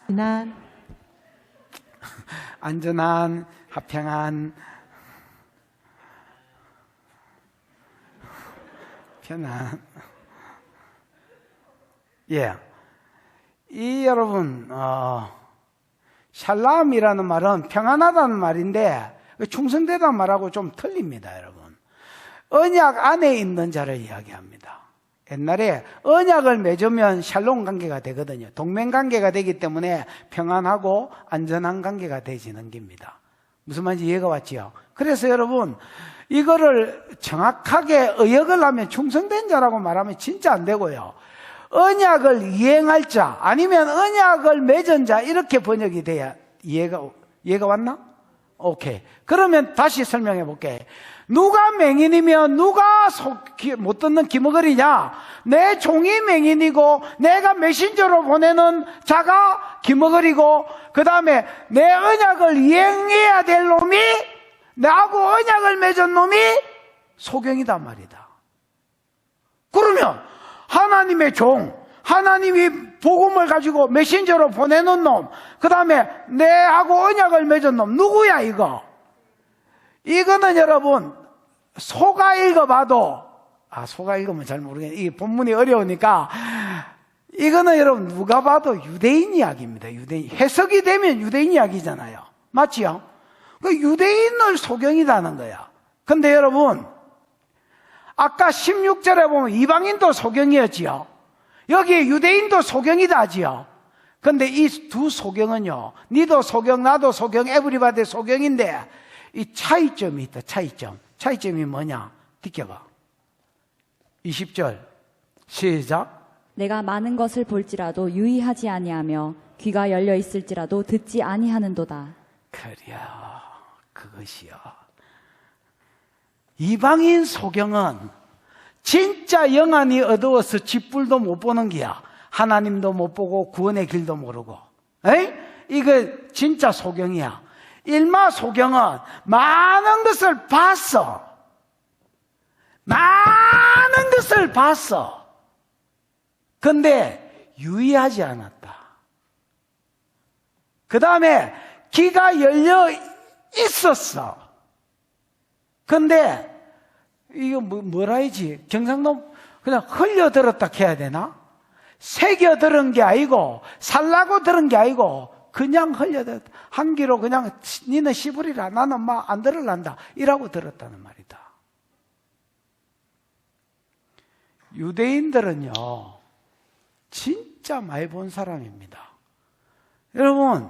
친한, 안전한, 화평한, 편안. 예. 이 여러분, 샬람이라는 말은 평안하다는 말인데, 충성되다는 말하고 좀 틀립니다, 여러분. 언약 안에 있는 자를 이야기합니다. 옛날에 언약을 맺으면 샬롬 관계가 되거든요. 동맹 관계가 되기 때문에 평안하고 안전한 관계가 되지는 겁니다. 무슨 말인지 이해가 왔지요? 그래서 여러분, 이거를 정확하게 의역을 하면 충성된 자라고 말하면 진짜 안 되고요. 언약을 이행할 자, 아니면 언약을 맺은 자, 이렇게 번역이 돼야 이해가 왔나? 오케이. 그러면 다시 설명해 볼게. 누가 맹인이며 누가 못 듣는 기머거리냐? 내 종이 맹인이고 내가 메신저로 보내는 자가 기머거리고, 그 다음에 내 언약을 이행해야 될 놈이, 나하고 언약을 맺은 놈이 소경이단 말이다. 그러면 하나님의 종, 하나님이 복음을 가지고 메신저로 보내는 놈, 그 다음에 내하고 언약을 맺은 놈, 누구야 이거? 이거는 여러분 소가 읽어봐도, 소가 읽으면 잘 모르겠네. 이 본문이 어려우니까, 이거는 여러분 누가 봐도 유대인 이야기입니다. 유대인. 해석이 되면 유대인 이야기잖아요. 맞지요? 그 유대인을 소경이라는 거야. 근데 여러분, 아까 16절에 보면 이방인도 소경이었지요. 여기 유대인도 소경이다 하지요. 근데 이 두 소경은요, 니도 소경, 나도 소경, 에브리바디 소경인데, 이 차이점이 있다. 차이점이 뭐냐? 비켜봐. 20절 시작. 내가 많은 것을 볼지라도 유의하지 아니하며 귀가 열려 있을지라도 듣지 아니하는도다. 그래, 그것이요. 이방인 소경은 진짜 영안이 어두워서 쥐뿔도 못 보는 기야. 하나님도 못 보고 구원의 길도 모르고. 에이? 이거 진짜 소경이야. 일마 소경은 많은 것을 봤어. 많은 것을 봤어. 근데 유의하지 않았다. 그 다음에 귀가 열려 있었어. 근데 이거 뭐라 해야지? 경상도 그냥 흘려들었다 해야 되나? 새겨 들은 게 아니고 살라고 들은 게 아니고 그냥 흘려들었다. 한 귀로 그냥 니는 시부리라 나는 막 안 들을란다 이라고 들었다는 말이다. 유대인들은요 진짜 많이 본 사람입니다. 여러분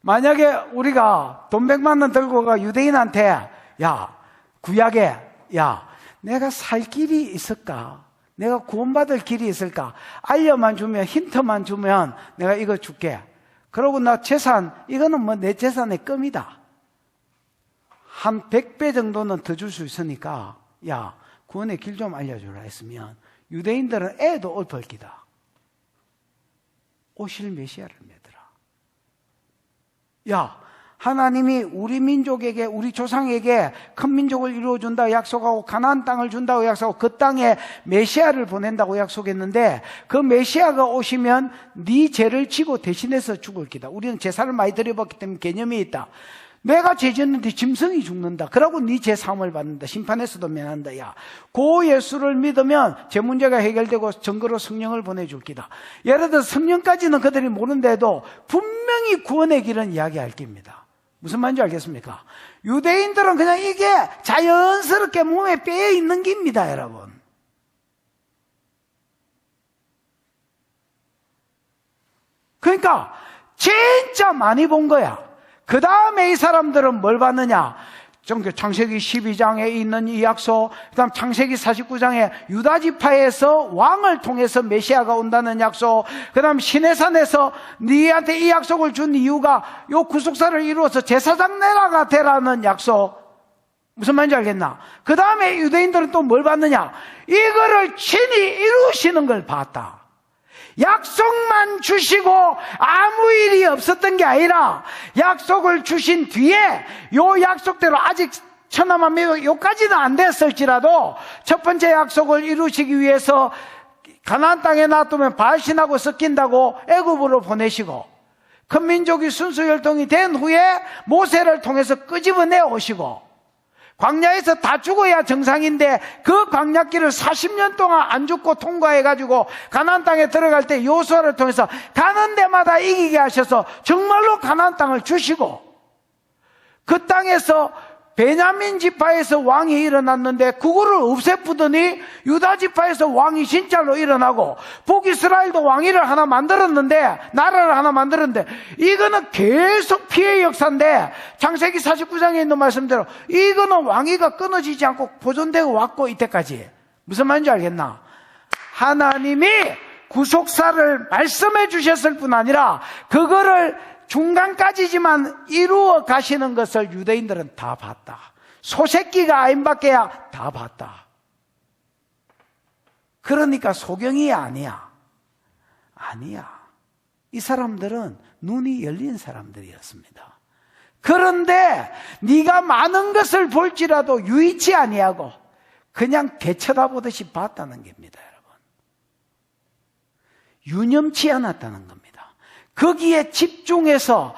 만약에 우리가 돈 100만 원 들고 가 유대인한테 야 구약에 야 내가 살 길이 있을까? 내가 구원받을 길이 있을까? 알려만 주면 힌트만 주면 내가 이거 줄게. 그러고 나 재산 이거는 뭐 내 재산의 껌이다. 한 100배 정도는 더 줄 수 있으니까 야 구원의 길 좀 알려주라 했으면 유대인들은 애도 엎을기다. 오실 메시아를 믿으라. 야 하나님이 우리 민족에게 우리 조상에게 큰 민족을 이루어준다고 약속하고 가나안 땅을 준다고 약속하고 그 땅에 메시아를 보낸다고 약속했는데 그 메시아가 오시면 네 죄를 지고 대신해서 죽을 기다. 우리는 제사를 많이 드려봤기 때문에 개념이 있다. 내가 죄 짓는데 짐승이 죽는다. 그러고 네 죄 사함을 받는다. 심판에서도 면한다. 야, 고 예수를 믿으면 죄 문제가 해결되고 증거로 성령을 보내줄 기다. 예를 들어 성령까지는 그들이 모른데도 분명히 구원의 길은 이야기할 겁니다. 무슨 말인지 알겠습니까? 유대인들은 그냥 이게 자연스럽게 몸에 빼어 있는 겁니다, 여러분. 그러니까 진짜 많이 본 거야. 그 다음에 이 사람들은 뭘 받느냐? 창세기 12장에 있는 이 약속, 그 다음 창세기 49장에 유다지파에서 왕을 통해서 메시아가 온다는 약속, 그 다음 시내산에서 네한테 이 약속을 준 이유가 요 구속사를 이루어서 제사장 내라가 되라는 약속. 무슨 말인지 알겠나? 그 다음에 유대인들은 또 뭘 받느냐? 이거를 친히 이루시는 걸 봤다. 약속만 주시고 아무 일이 없었던 게 아니라 약속을 주신 뒤에 요 약속대로 아직 천하만 매고 요까지는 안 됐을지라도 첫 번째 약속을 이루시기 위해서 가나안 땅에 놔두면 바알신하고 섞인다고 애굽으로 보내시고 큰 민족이 순수혈통이 된 후에 모세를 통해서 끄집어내 오시고 광야에서 다 죽어야 정상인데 그 광야길을 40년 동안 안 죽고 통과해가지고 가나안 땅에 들어갈 때 요수아를 통해서 가는 데마다 이기게 하셔서 정말로 가나안 땅을 주시고 그 땅에서 베냐민 지파에서 왕이 일어났는데 그거를 없애푸더니 유다 지파에서 왕이 진짜로 일어나고 북이스라엘도 왕위를 하나 만들었는데 나라를 하나 만들었는데 이거는 계속 피해 역사인데 창세기 49장에 있는 말씀대로 이거는 왕위가 끊어지지 않고 보존되고 왔고 이때까지. 무슨 말인지 알겠나? 하나님이 구속사를 말씀해 주셨을 뿐 아니라 그거를 중간까지지만 이루어 가시는 것을 유대인들은 다 봤다. 소새끼가 아임밖에야 다 봤다. 그러니까 소경이 아니야. 아니야. 이 사람들은 눈이 열린 사람들이었습니다. 그런데 네가 많은 것을 볼지라도 유의치 아니하고 그냥 개 쳐다보듯이 봤다는 겁니다, 여러분. 유념치 않았다는 겁니다. 거기에 집중해서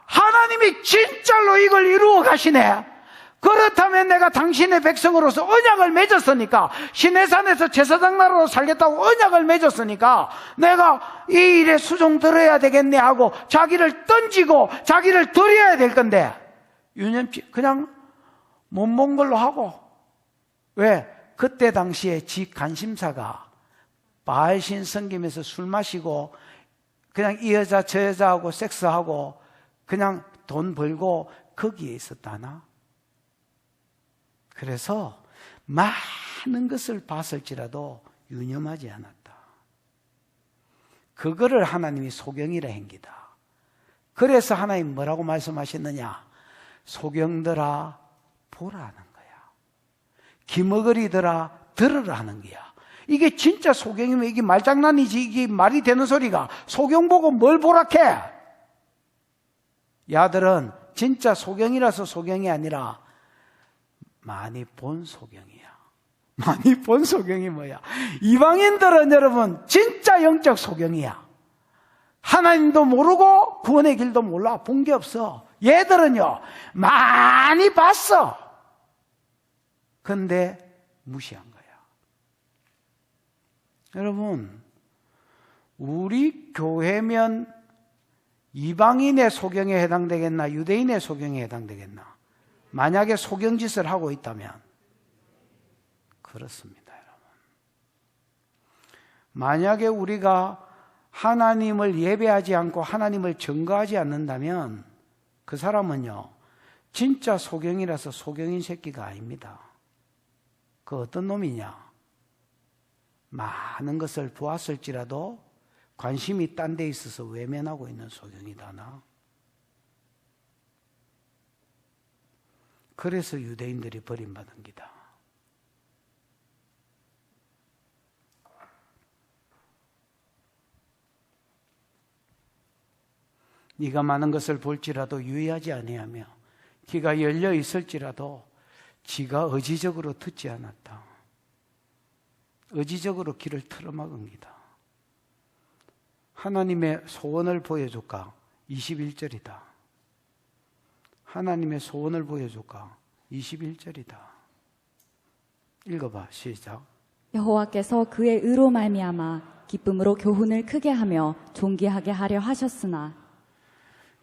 하나님이 진짜로 이걸 이루어 가시네. 그렇다면 내가 당신의 백성으로서 언약을 맺었으니까 시내산에서 제사장 나라로 살겠다고 언약을 맺었으니까 내가 이 일에 수종 들어야 되겠네 하고 자기를 던지고 자기를 드려야 될 건데 유념치 그냥 못 본 걸로 하고. 왜? 그때 당시에 지 관심사가 바알신 섬기면서 술 마시고 그냥 이 여자 저 여자하고 섹스하고 그냥 돈 벌고 거기에 있었다나? 그래서 많은 것을 봤을지라도 유념하지 않았다. 그거를 하나님이 소경이라 행기다. 그래서 하나님 뭐라고 말씀하셨느냐? 소경들아 보라는 거야. 기머거리들아 들으라는 거야. 이게 진짜 소경이면 이게 말장난이지, 이게 말이 되는 소리가. 소경 보고 뭘 보락해? 야들은 진짜 소경이라서 소경이 아니라 많이 본 소경이야. 많이 본 소경이 뭐야? 이방인들은 여러분 진짜 영적 소경이야. 하나님도 모르고 구원의 길도 몰라. 본 게 없어. 얘들은요 많이 봤어. 근데 무시한 거야. 여러분, 우리 교회면 이방인의 소경에 해당되겠나, 유대인의 소경에 해당되겠나? 만약에 소경짓을 하고 있다면 그렇습니다, 여러분. 만약에 우리가 하나님을 예배하지 않고 하나님을 증거하지 않는다면 그 사람은요 진짜 소경이라서 소경인 새끼가 아닙니다. 그 어떤 놈이냐? 많은 것을 보았을지라도 관심이 딴 데 있어서 외면하고 있는 소경이다. 나. 그래서 유대인들이 버림받은 기다. 네가 많은 것을 볼지라도 유의하지 아니하며 귀가 열려 있을지라도 지가 의지적으로 듣지 않았다. 의지적으로 귀를 틀어막은 기다. 하나님의 소원을 보여줄까? 21절이다. 하나님의 소원을 보여줄까? 21절이다. 읽어봐. 시작. 여호와께서 그의 의로 말미암아 기쁨으로 교훈을 크게 하며 존귀하게 하려 하셨으나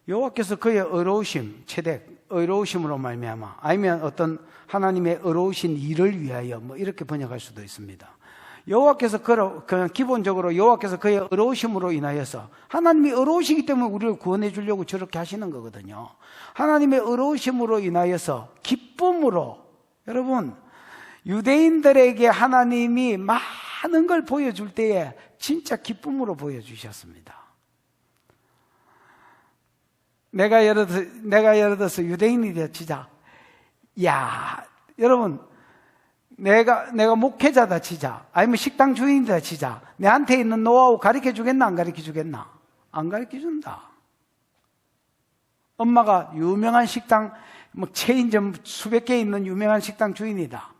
여호와께서 그의 의로우심, 체득, 의로우심으로 말미암아, 아니면 어떤 하나님의 의로우신 일을 위하여 뭐 이렇게 번역할 수도 있습니다. 여호와께서 그냥 기본적으로 여호와께서 그의 의로우심으로 인하여서, 하나님이 의로우시기 때문에 우리를 구원해 주려고 저렇게 하시는 거거든요. 하나님의 의로우심으로 인하여서 기쁨으로, 여러분 유대인들에게 하나님이 많은 걸 보여줄 때에 진짜 기쁨으로 보여주셨습니다. 내가 예를 들어서 유대인이 되어치자. 야, 여러분, 내가 목회자다 치자. 아니면 식당 주인이다 치자. 내한테 있는 노하우 가르쳐 주겠나, 안 가르쳐 주겠나? 안 가르쳐 준다. 엄마가 유명한 식당, 뭐 체인점 수백 개 있는 유명한 식당 주인이다.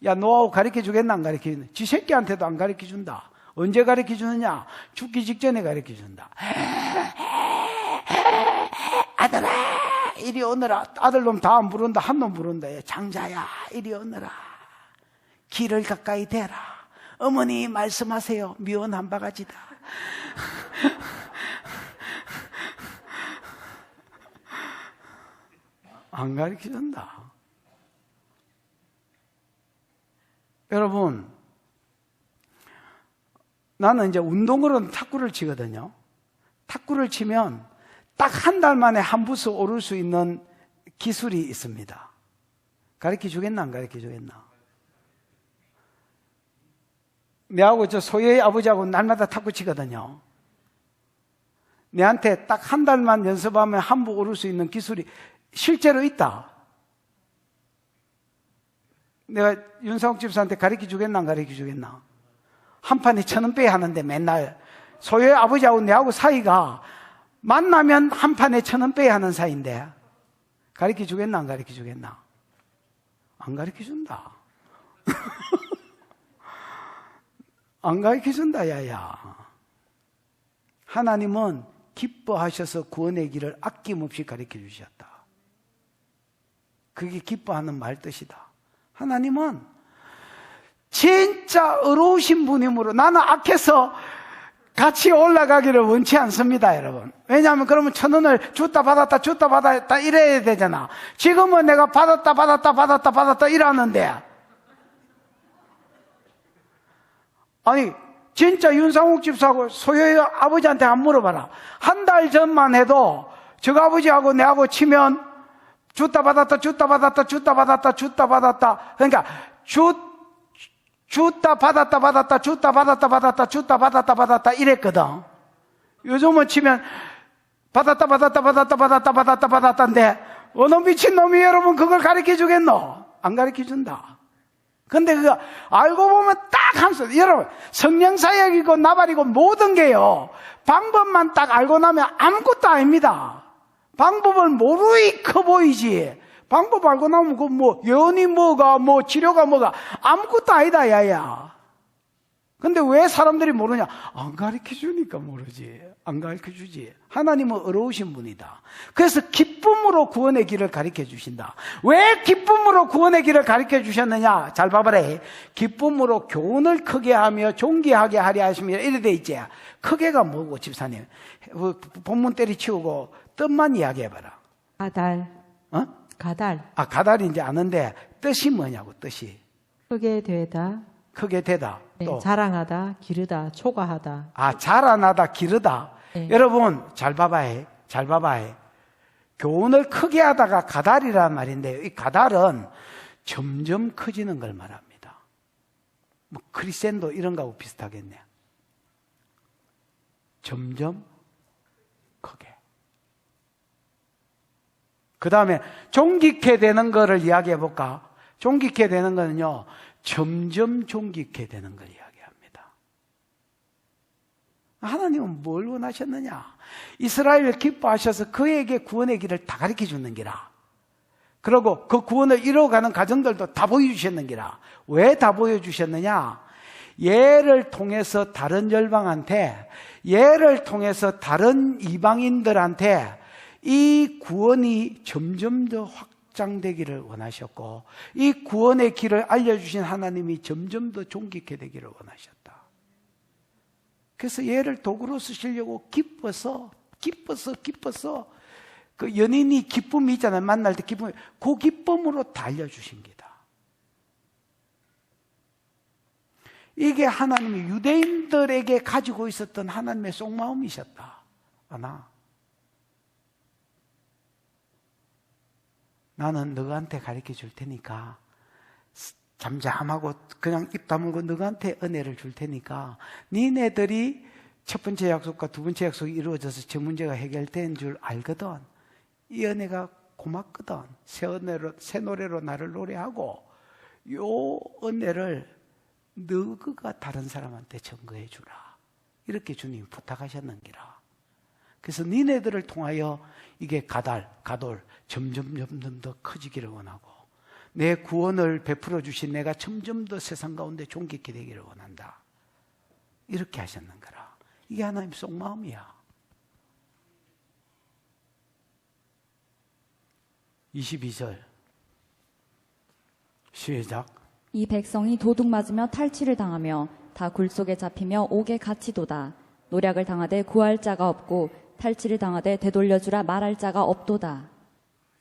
야, 노하우 가르쳐 주겠나, 안 가르쳐 주겠나? 지 새끼한테도 안 가르쳐 준다. 언제 가르쳐 주느냐? 죽기 직전에 가르쳐 준다. 아들아, 이리 오너라. 아들놈 다 안 부른다. 한 놈 부른다. 장자야, 이리 오너라. 길을 가까이 대라. 어머니 말씀하세요. 미원 한 바가지다. 안 가르쳐준다. 여러분, 나는 이제 운동으로는 탁구를 치거든요. 탁구를 치면 딱 한 달 만에 한 부스 오를 수 있는 기술이 있습니다. 가르쳐 주겠나, 안 가르쳐 주겠나? 내하고 저 소유의 아버지하고 날마다 탁구 치거든요. 내한테 딱 한 달만 연습하면 한 부 오를 수 있는 기술이 실제로 있다. 내가 윤상욱 집사한테 가르쳐 주겠나, 안 가르쳐 주겠나? 한 판에 1,000원 빼야 하는데 맨날 소유의 아버지하고 내하고 사이가 만나면 한 판에 1,000원 빼야 하는 사이인데 가르쳐 주겠나, 안 가르쳐 주겠나? 안 가르쳐 준다. 안 가르쳐 준다, 야야. 하나님은 기뻐하셔서 구원의 길을 아낌없이 가르쳐 주셨다. 그게 기뻐하는 말뜻이다. 하나님은 진짜 의로우신 분이므로 나는 악해서 같이 올라가기를 원치 않습니다, 여러분. 왜냐하면 그러면 1,000원을 줬다 받았다 이래야 되잖아. 지금은 내가 받았다 이러는데, 아니 진짜 윤상욱 집사하고 소유의 아버지한테 안 물어봐라. 한 달 전만 해도 저 아버지하고 내하고 치면 줬다 받았다 그러니까 줬다 받았다 이랬거든. 요즘은 치면 받았다인데 어느 미친놈이 여러분 그걸 가르쳐 주겠노? 안 가르쳐 준다. 근데 그거 알고 보면 딱 한 수. 여러분, 성령사역이고 나발이고 모든 게요, 방법만 딱 알고 나면 아무것도 아닙니다. 방법을 모르이 커 보이지. 방법 알고 나면 그 뭐 예언이 뭐가 뭐 치료가 뭐가 아무것도 아니다 야야. 근데 왜 사람들이 모르냐? 안 가르쳐 주니까 모르지. 안 가르쳐 주지. 하나님은 어려우신 분이다. 그래서 기쁨으로 구원의 길을 가르쳐 주신다. 왜 기쁨으로 구원의 길을 가르쳐 주셨느냐? 잘 봐봐라. 기쁨으로 교훈을 크게 하며 존귀하게 하려 하시며 이래 돼 있지. 크게가 뭐고 집사님? 본문 때리치우고 뜻만 이야기해봐라. 가달. 어? 가달. 아, 가달이 이제 아는데 뜻이 뭐냐고, 뜻이. 크게 되다. 크게 되다. 네, 또. 자랑하다, 기르다, 초과하다. 아, 자라나다, 기르다. 네. 여러분, 잘 봐봐요. 잘 봐봐요. 교훈을 크게 하다가 가달이란 말인데요. 이 가달은 점점 커지는 걸 말합니다. 뭐, 크리센도 이런 거하고 비슷하겠네요. 점점 크게. 그 다음에 존귀케 되는 거를 이야기해 볼까? 존귀케 되는 거는요, 점점 존귀케 되는 걸 이야기합니다. 하나님은 뭘 원하셨느냐? 이스라엘을 기뻐하셔서 그에게 구원의 길을 다 가르쳐 주는 기라. 그리고 그 구원을 이루어가는 과정들도 다 보여주셨는 기라. 왜 다 보여주셨느냐? 얘를 통해서 다른 열방한테, 얘를 통해서 다른 이방인들한테 이 구원이 점점 더 확장되기를 원하셨고, 이 구원의 길을 알려주신 하나님이 점점 더 존귀케 되기를 원하셨다. 그래서 얘를 도구로 쓰시려고 기뻐서 그 연인이 기쁨이 있잖아요. 만날 때 기쁨, 그 기쁨으로 다 알려주신 기다. 이게 하나님이 유대인들에게 가지고 있었던 하나님의 속마음이셨다. 아나, 나는 너한테 가르쳐 줄 테니까, 잠잠하고 그냥 입 다물고 너한테 은혜를 줄 테니까, 니네들이 첫 번째 약속과 두 번째 약속이 이루어져서 저 문제가 해결된 줄 알거든. 이 은혜가 고맙거든. 새 노래로 나를 노래하고, 요 은혜를 너가 다른 사람한테 증거해 주라. 이렇게 주님 부탁하셨는 기라. 그래서 니네들을 통하여 이게 가돌 점점 더 커지기를 원하고, 내 구원을 베풀어 주신 내가 점점 더 세상 가운데 존귀케 되기를 원한다. 이렇게 하셨는 거라. 이게 하나님 속마음이야. 22절 시작. 이 백성이 도둑 맞으며 탈취를 당하며 다 굴속에 잡히며 옥에 갇히도다. 노략을 당하되 구할 자가 없고 탈취를 당하되 되돌려주라 말할 자가 없도다.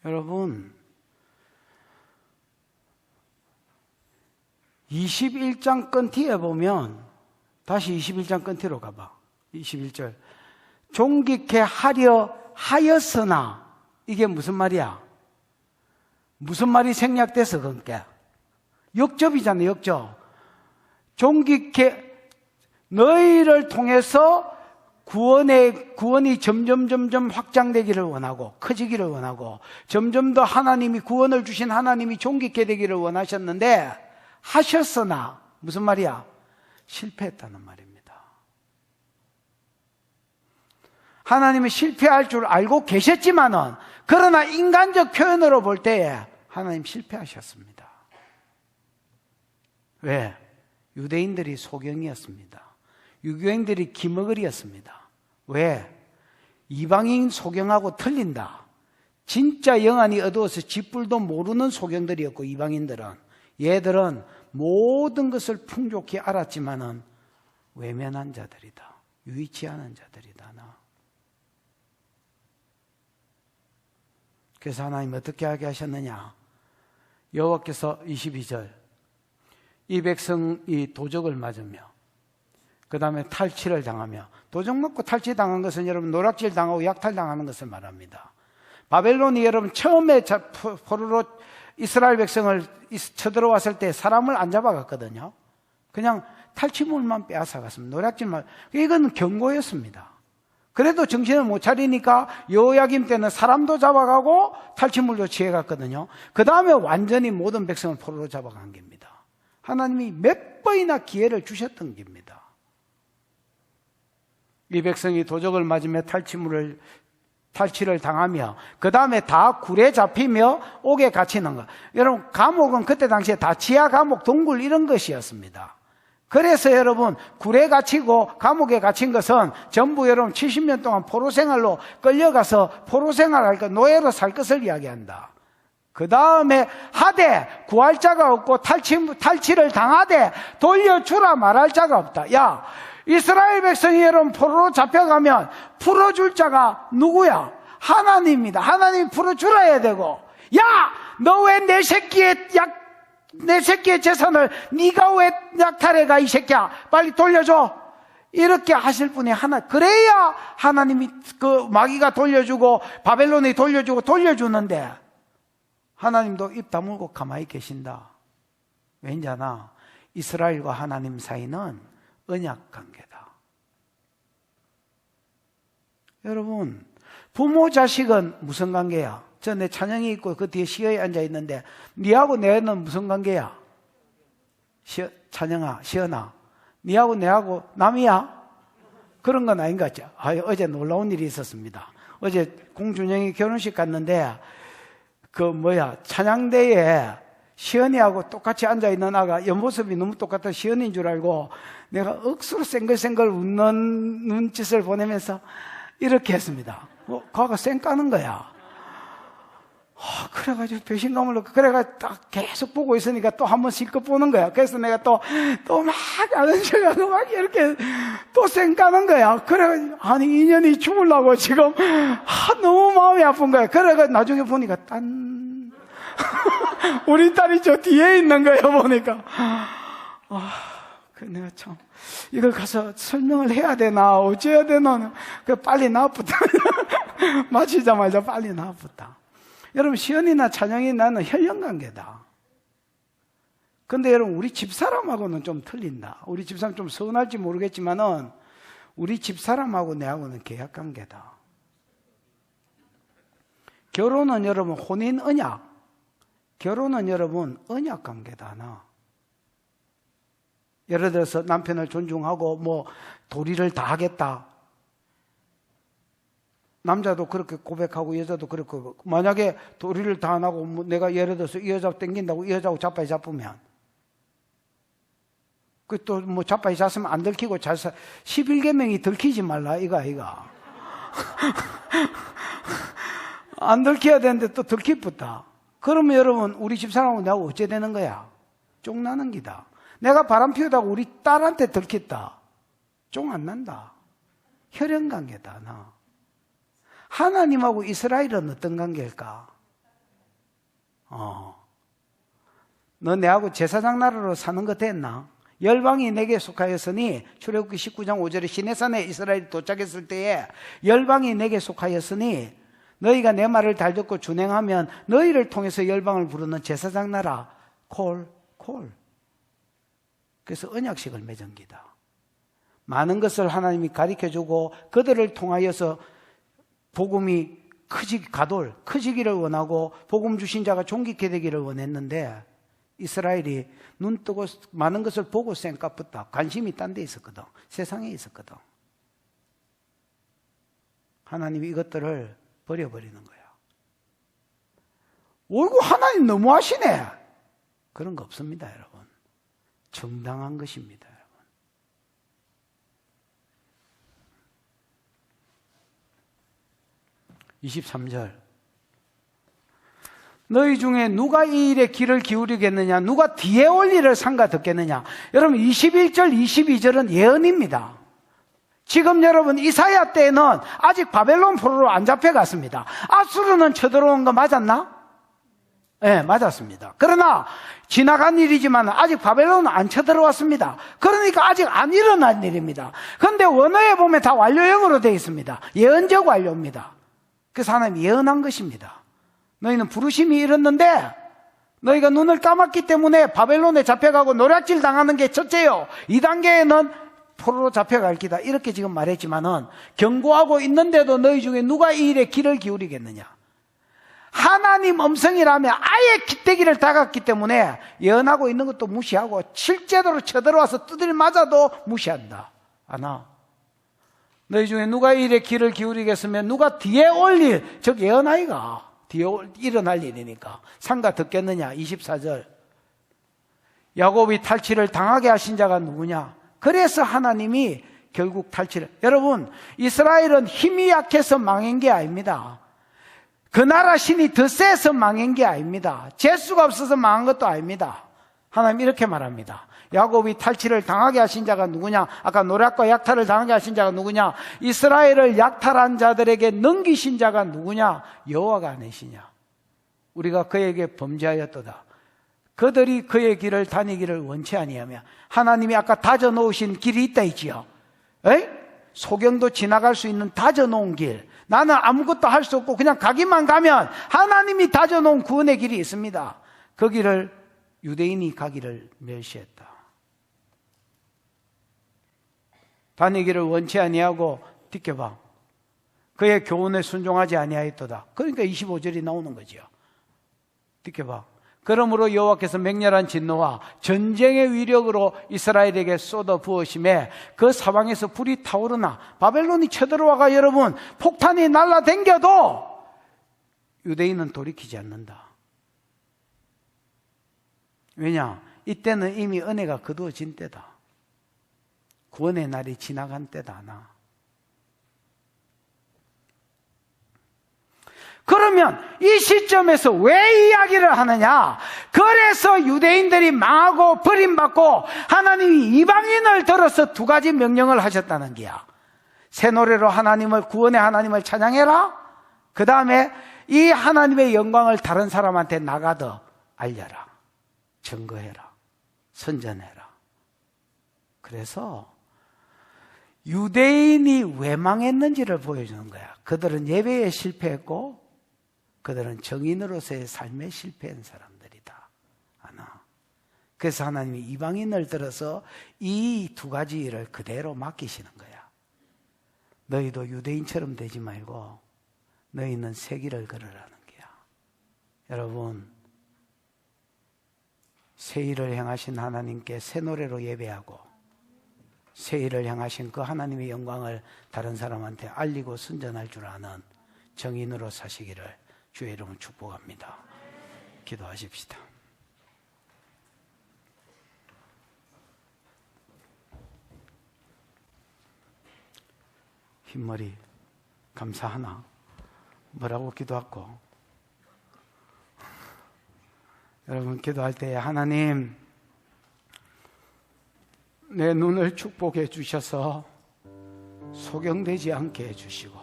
여러분, 21장 끝뒤에 보면, 다시 21장 끝뒤로 가봐. 21절. 존귀케 하려 하였으나, 이게 무슨 말이야? 무슨 말이 생략돼서 그러니까? 역접이잖아요, 역접. 존귀케, 너희를 통해서 구원이 점점 확장되기를 원하고, 커지기를 원하고, 점점 더 하나님이 구원을 주신 하나님이 존귀케 되기를 원하셨는데, 하셨으나, 무슨 말이야? 실패했다는 말입니다. 하나님은 실패할 줄 알고 계셨지만은, 그러나 인간적 표현으로 볼 때에 하나님 실패하셨습니다. 왜? 유대인들이 소경이었습니다. 유교인들이 기머거리였습니다. 왜? 이방인 소경하고 틀린다. 진짜 영안이 어두워서 쥐뿔도 모르는 소경들이었고, 이방인들은, 얘들은 모든 것을 풍족히 알았지만은 외면한 자들이다. 유의치 않은 자들이다. 나. 그래서 하나님 어떻게 하게 하셨느냐? 여호와께서 22절, 이 백성이 도적을 맞으며, 그 다음에 탈취를 당하며, 도적 맞고 탈취당한 것은 여러분 노략질 당하고 약탈당하는 것을 말합니다. 바벨론이 여러분 처음에 포로로 이스라엘 백성을 쳐들어왔을 때 사람을 안 잡아갔거든요. 그냥 탈취물만 빼앗아갔습니다. 노략질만. 이건 경고였습니다. 그래도 정신을 못 차리니까 여호야김 때는 사람도 잡아가고 탈취물도 취해갔거든요. 그 다음에 완전히 모든 백성을 포로로 잡아간 겁니다. 하나님이 몇 번이나 기회를 주셨던 겁니다. 이 백성이 도적을 맞으며 탈취를 당하며 그 다음에 다 굴에 잡히며 옥에 갇히는 것. 여러분, 감옥은 그때 당시에 다 지하 감옥, 동굴 이런 것이었습니다. 그래서 여러분, 굴에 갇히고 감옥에 갇힌 것은 전부 여러분 70년 동안 포로 생활로 끌려가서 포로 생활할 것, 노예로 살 것을 이야기한다. 그 다음에 하되 구할 자가 없고 탈취를 당하되 돌려주라 말할 자가 없다. 야, 이스라엘 백성이 여러분 포로로 잡혀가면 풀어줄 자가 누구야? 하나님입니다. 하나님이 풀어주라 해야 되고, 야, 너 왜 내 새끼의 재산을 네가 왜 약탈해가 이 새끼야, 빨리 돌려줘, 이렇게 하실 분이 하나. 그래야 하나님이 그 마귀가 돌려주고 바벨론이 돌려주는데 하나님도 입 다물고 가만히 계신다. 왜냐나 이스라엘과 하나님 사이는 언약 관계다. 여러분, 부모 자식은 무슨 관계야? 저 내 찬영이 있고 그 뒤에 시어에 앉아 있는데 니하고 내는 무슨 관계야? 찬영아, 시연아, 니하고 내하고 남이야? 그런 건 아닌 것 같죠? 어제 놀라운 일이 있었습니다. 어제 공준영이 결혼식 갔는데 찬양대에 시연이하고 똑같이 앉아있는 아가 옆모습이 너무 똑같아 시연인 줄 알고 내가 억수로 생글생글 웃는 눈짓을 보내면서 이렇게 했습니다. 그가 쌩 까는 거야. 그래가지고 배신감을 넣고, 그래가 딱 계속 보고 있으니까 또 한 번 실컷 보는 거야. 그래서 내가 또 막 아는 척하고 막 이렇게 또 쌩 까는 거야. 그래가지고, 아니, 인연이 죽으려고 지금, 너무 마음이 아픈 거야. 그래가지고 나중에 보니까 우리 딸이 저 뒤에 있는 거야, 보니까. 내가 참, 이걸 가서 설명을 해야 되나, 어째야 되나. 빨리 나왔다. 마치자마자 빨리 나왔다. 여러분, 시연이나 찬영이 나는 혈연관계다. 근데 여러분, 우리 집사람하고는 좀 틀린다. 우리 집사람 좀 서운할지 모르겠지만은, 우리 집사람하고 내하고는 계약관계다. 결혼은 여러분, 혼인 언약. 결혼은 여러분, 언약 관계다. 예를 들어서 남편을 존중하고, 도리를 다 하겠다. 남자도 그렇게 고백하고 여자도 그렇게, 만약에 도리를 다 안 하고 내가 예를 들어서 이 여자 땡긴다고 이 여자하고 자빠이 잡으면 또 자빠이 잡으면 안 들키고 11계명이 들키지 말라 이거 안 들켜야 되는데 또 들키겠다. 그러면 여러분, 우리 집사람하고 내가 어째 되는 거야? 쫑나는 기다. 내가 바람 피우다가 우리 딸한테 들켰다. 쫑 안 난다. 혈연관계다. 하나님하고 이스라엘은 어떤 관계일까? 너 내하고 제사장 나라로 사는 거 됐나? 열방이 내게 속하였으니, 출애굽기 19장 5절에 시내산에 이스라엘이 도착했을 때에 열방이 내게 속하였으니 너희가 내 말을 잘 듣고 준행하면 너희를 통해서 열방을 부르는 제사장 나라 콜. 그래서 언약식을 맺은 기다. 많은 것을 하나님이 가르쳐주고 그들을 통하여서 복음이 커지기를 원하고 복음 주신 자가 존귀케 되기를 원했는데 이스라엘이 눈 뜨고 많은 것을 보고 쌩까붙다. 관심이 딴 데 있었거든. 세상에 있었거든. 하나님이 이것들을 버려버리는 거야. 어이구, 하나님 너무하시네. 그런 거 없습니다, 여러분. 정당한 것입니다. 23절. 너희 중에 누가 이 일에 귀를 기울이겠느냐? 누가 뒤에 올 일을 삼가 듣겠느냐? 여러분, 21절, 22절은 예언입니다. 지금 여러분, 이사야 때는 아직 바벨론 포로로 안 잡혀갔습니다. 아수르는 쳐들어온 거 맞았나? 네, 맞았습니다. 그러나 지나간 일이지만 아직 바벨론은 안 쳐들어왔습니다. 그러니까 아직 안 일어난 일입니다. 그런데 원어에 보면 다 완료형으로 되어 있습니다. 예언적 완료입니다. 그래서 하나님이 예언한 것입니다. 너희는 부르심이 이뤘는데 너희가 눈을 감았기 때문에 바벨론에 잡혀가고 노략질 당하는 게 첫째요. 2단계에는 포로로 잡혀갈 기다. 이렇게 지금 말했지만은 경고하고 있는데도 너희 중에 누가 이 일에 귀를 기울이겠느냐? 하나님 음성이라면 아예 기대기를 닦았기 때문에 예언하고 있는 것도 무시하고 실제로 쳐들어와서 두드려 맞아도 무시한다. 아나, 너희 중에 누가 일에 귀를 기울이겠으면 누가 뒤에 올릴, 즉 예언아이가 뒤에 일어날 일이니까 상가 듣겠느냐. 24절. 야곱이 탈취를 당하게 하신 자가 누구냐. 그래서 하나님이 결국 탈취를, 여러분, 이스라엘은 힘이 약해서 망한 게 아닙니다. 그 나라 신이 더 세서 망한 게 아닙니다. 재수가 없어서 망한 것도 아닙니다. 하나님 이렇게 말합니다. 야곱이 탈취를 당하게 하신 자가 누구냐. 아까 노략과 약탈을 당하게 하신 자가 누구냐. 이스라엘을 약탈한 자들에게 넘기신 자가 누구냐. 여호와가 아니시냐. 우리가 그에게 범죄하였도다. 그들이 그의 길을 다니기를 원치 아니하며. 하나님이 아까 다져놓으신 길이 있다 있지요. 소경도 지나갈 수 있는 다져놓은 길. 나는 아무것도 할 수 없고 그냥 가기만 가면 하나님이 다져놓은 구원의 길이 있습니다. 그 길을 유대인이 가기를 멸시했다. 다니기를 원치 아니하고 뒷겨봐. 그의 교훈에 순종하지 아니하였도다. 그러니까 25절이 나오는 거죠. 뒷겨봐. 그러므로 여호와께서 맹렬한 진노와 전쟁의 위력으로 이스라엘에게 쏟아 부으심에 그 사방에서 불이 타오르나 바벨론이 쳐들어와가 여러분 폭탄이 날라댕겨도 유대인은 돌이키지 않는다. 왜냐? 이때는 이미 은혜가 거두어진 때다. 구원의 날이 지나간 때다. 나. 그러면 이 시점에서 왜 이야기를 하느냐? 그래서 유대인들이 망하고 버림받고 하나님이 이방인을 들어서 두 가지 명령을 하셨다는 거야. 새 노래로 하나님을, 구원의 하나님을 찬양해라. 그 다음에 이 하나님의 영광을 다른 사람한테 나가더 알려라. 증거해라. 선전해라. 그래서 유대인이 왜 망했는지를 보여주는 거야. 그들은 예배에 실패했고 그들은 정인으로서의 삶에 실패한 사람들이다. 하나. 그래서 하나님이 이방인을 들어서 이 두 가지 일을 그대로 맡기시는 거야. 너희도 유대인처럼 되지 말고 너희는 새 길을 걸으라는 거야. 여러분, 새 일을 행하신 하나님께 새 노래로 예배하고 새 일을 행하신 그 하나님의 영광을 다른 사람한테 알리고 선전할 줄 아는 정인으로 사시기를 주의 이름으로 축복합니다. 기도하십시다. 흰머리 감사하나? 뭐라고 기도하고? 여러분 기도할 때 하나님 내 눈을 축복해 주셔서 소경되지 않게 해주시고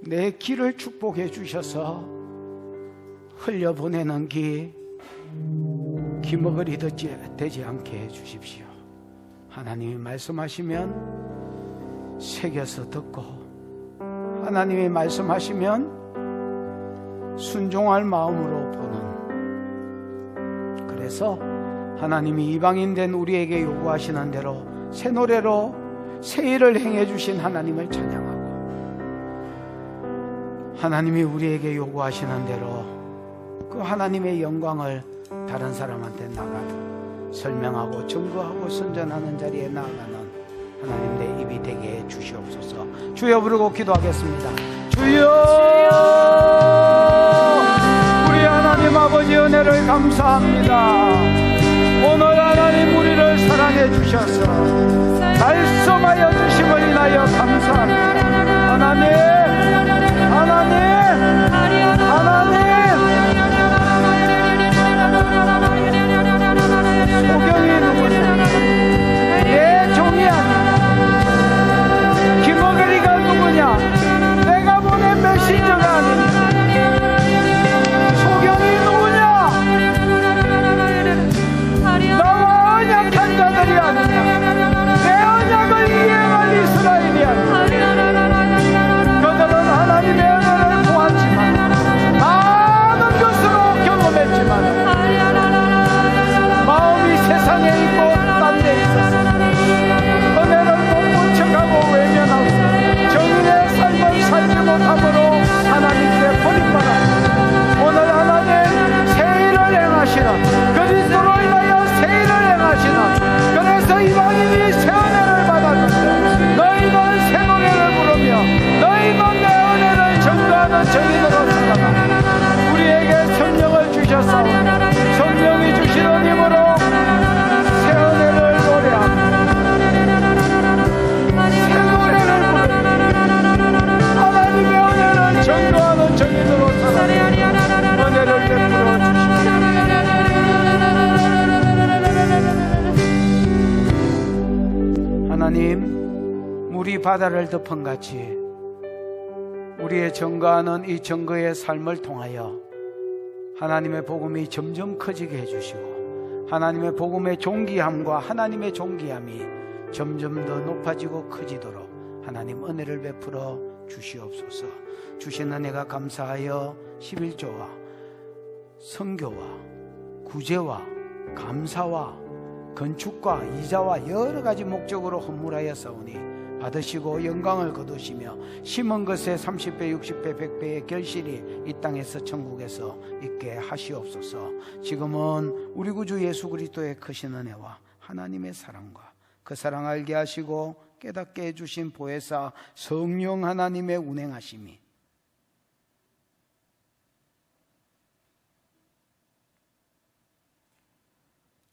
내 길을 축복해 주셔서 흘려보내는 기머거리 되지 않게 해주십시오. 하나님이 말씀하시면 새겨서 듣고 하나님이 말씀하시면 순종할 마음으로 보는, 그래서 하나님이 이방인 된 우리에게 요구하시는 대로 새 노래로 새 일을 행해 주신 하나님을 찬양하고 하나님이 우리에게 요구하시는 대로 그 하나님의 영광을 다른 사람한테 나가도 설명하고 증거하고 선전하는 자리에 나아가는 하나님 내 입이 되게 해 주시옵소서. 주여 부르고 기도하겠습니다. 주여, 우리 하나님 아버지 은혜를 감사합니다. 오늘 하나님 우리를 사랑해 주셔서 말씀하여 주심을 인하여 감사합니다. 하나님, 하나님, 하나님, 소경이 누구냐? 내 종이 아니야. 기머거리가 누구냐? 내가 보낸 메신저가 아니야. 소경이 누구냐? 하나님, 물이 바다를 덮은 같이 우리의 증거하는 이 증거의 삶을 통하여 하나님의 복음이 점점 커지게 해주시고 하나님의 복음의 존귀함과 하나님의 존귀함이 점점 더 높아지고 커지도록 하나님 은혜를 베풀어 주시옵소서. 주신 은혜가 감사하여 11조와 선교와 구제와 감사와 건축과 이자와 여러 가지 목적으로 헌물하여 싸우니 받으시고 영광을 거두시며 심은 것에 30배 60배 100배의 결실이 이 땅에서 천국에서 있게 하시옵소서. 지금은 우리 구주 예수 그리스도의 크신 은혜와 하나님의 사랑과 그 사랑 알게 하시고 깨닫게 해주신 보혜사 성령 하나님의 운행하심이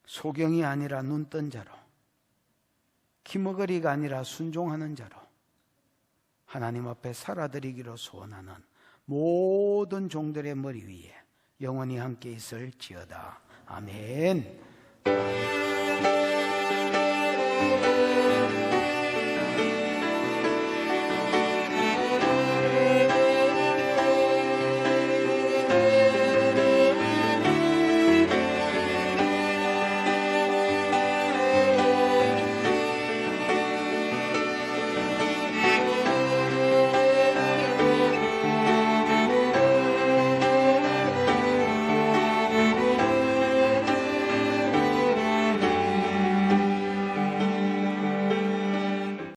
소경이 아니라 눈뜬 자로, 기머거리가 아니라 순종하는 자로 하나님 앞에 살아드리기로 소원하는 모든 종들의 머리 위에 영원히 함께 있을지어다. 아멘.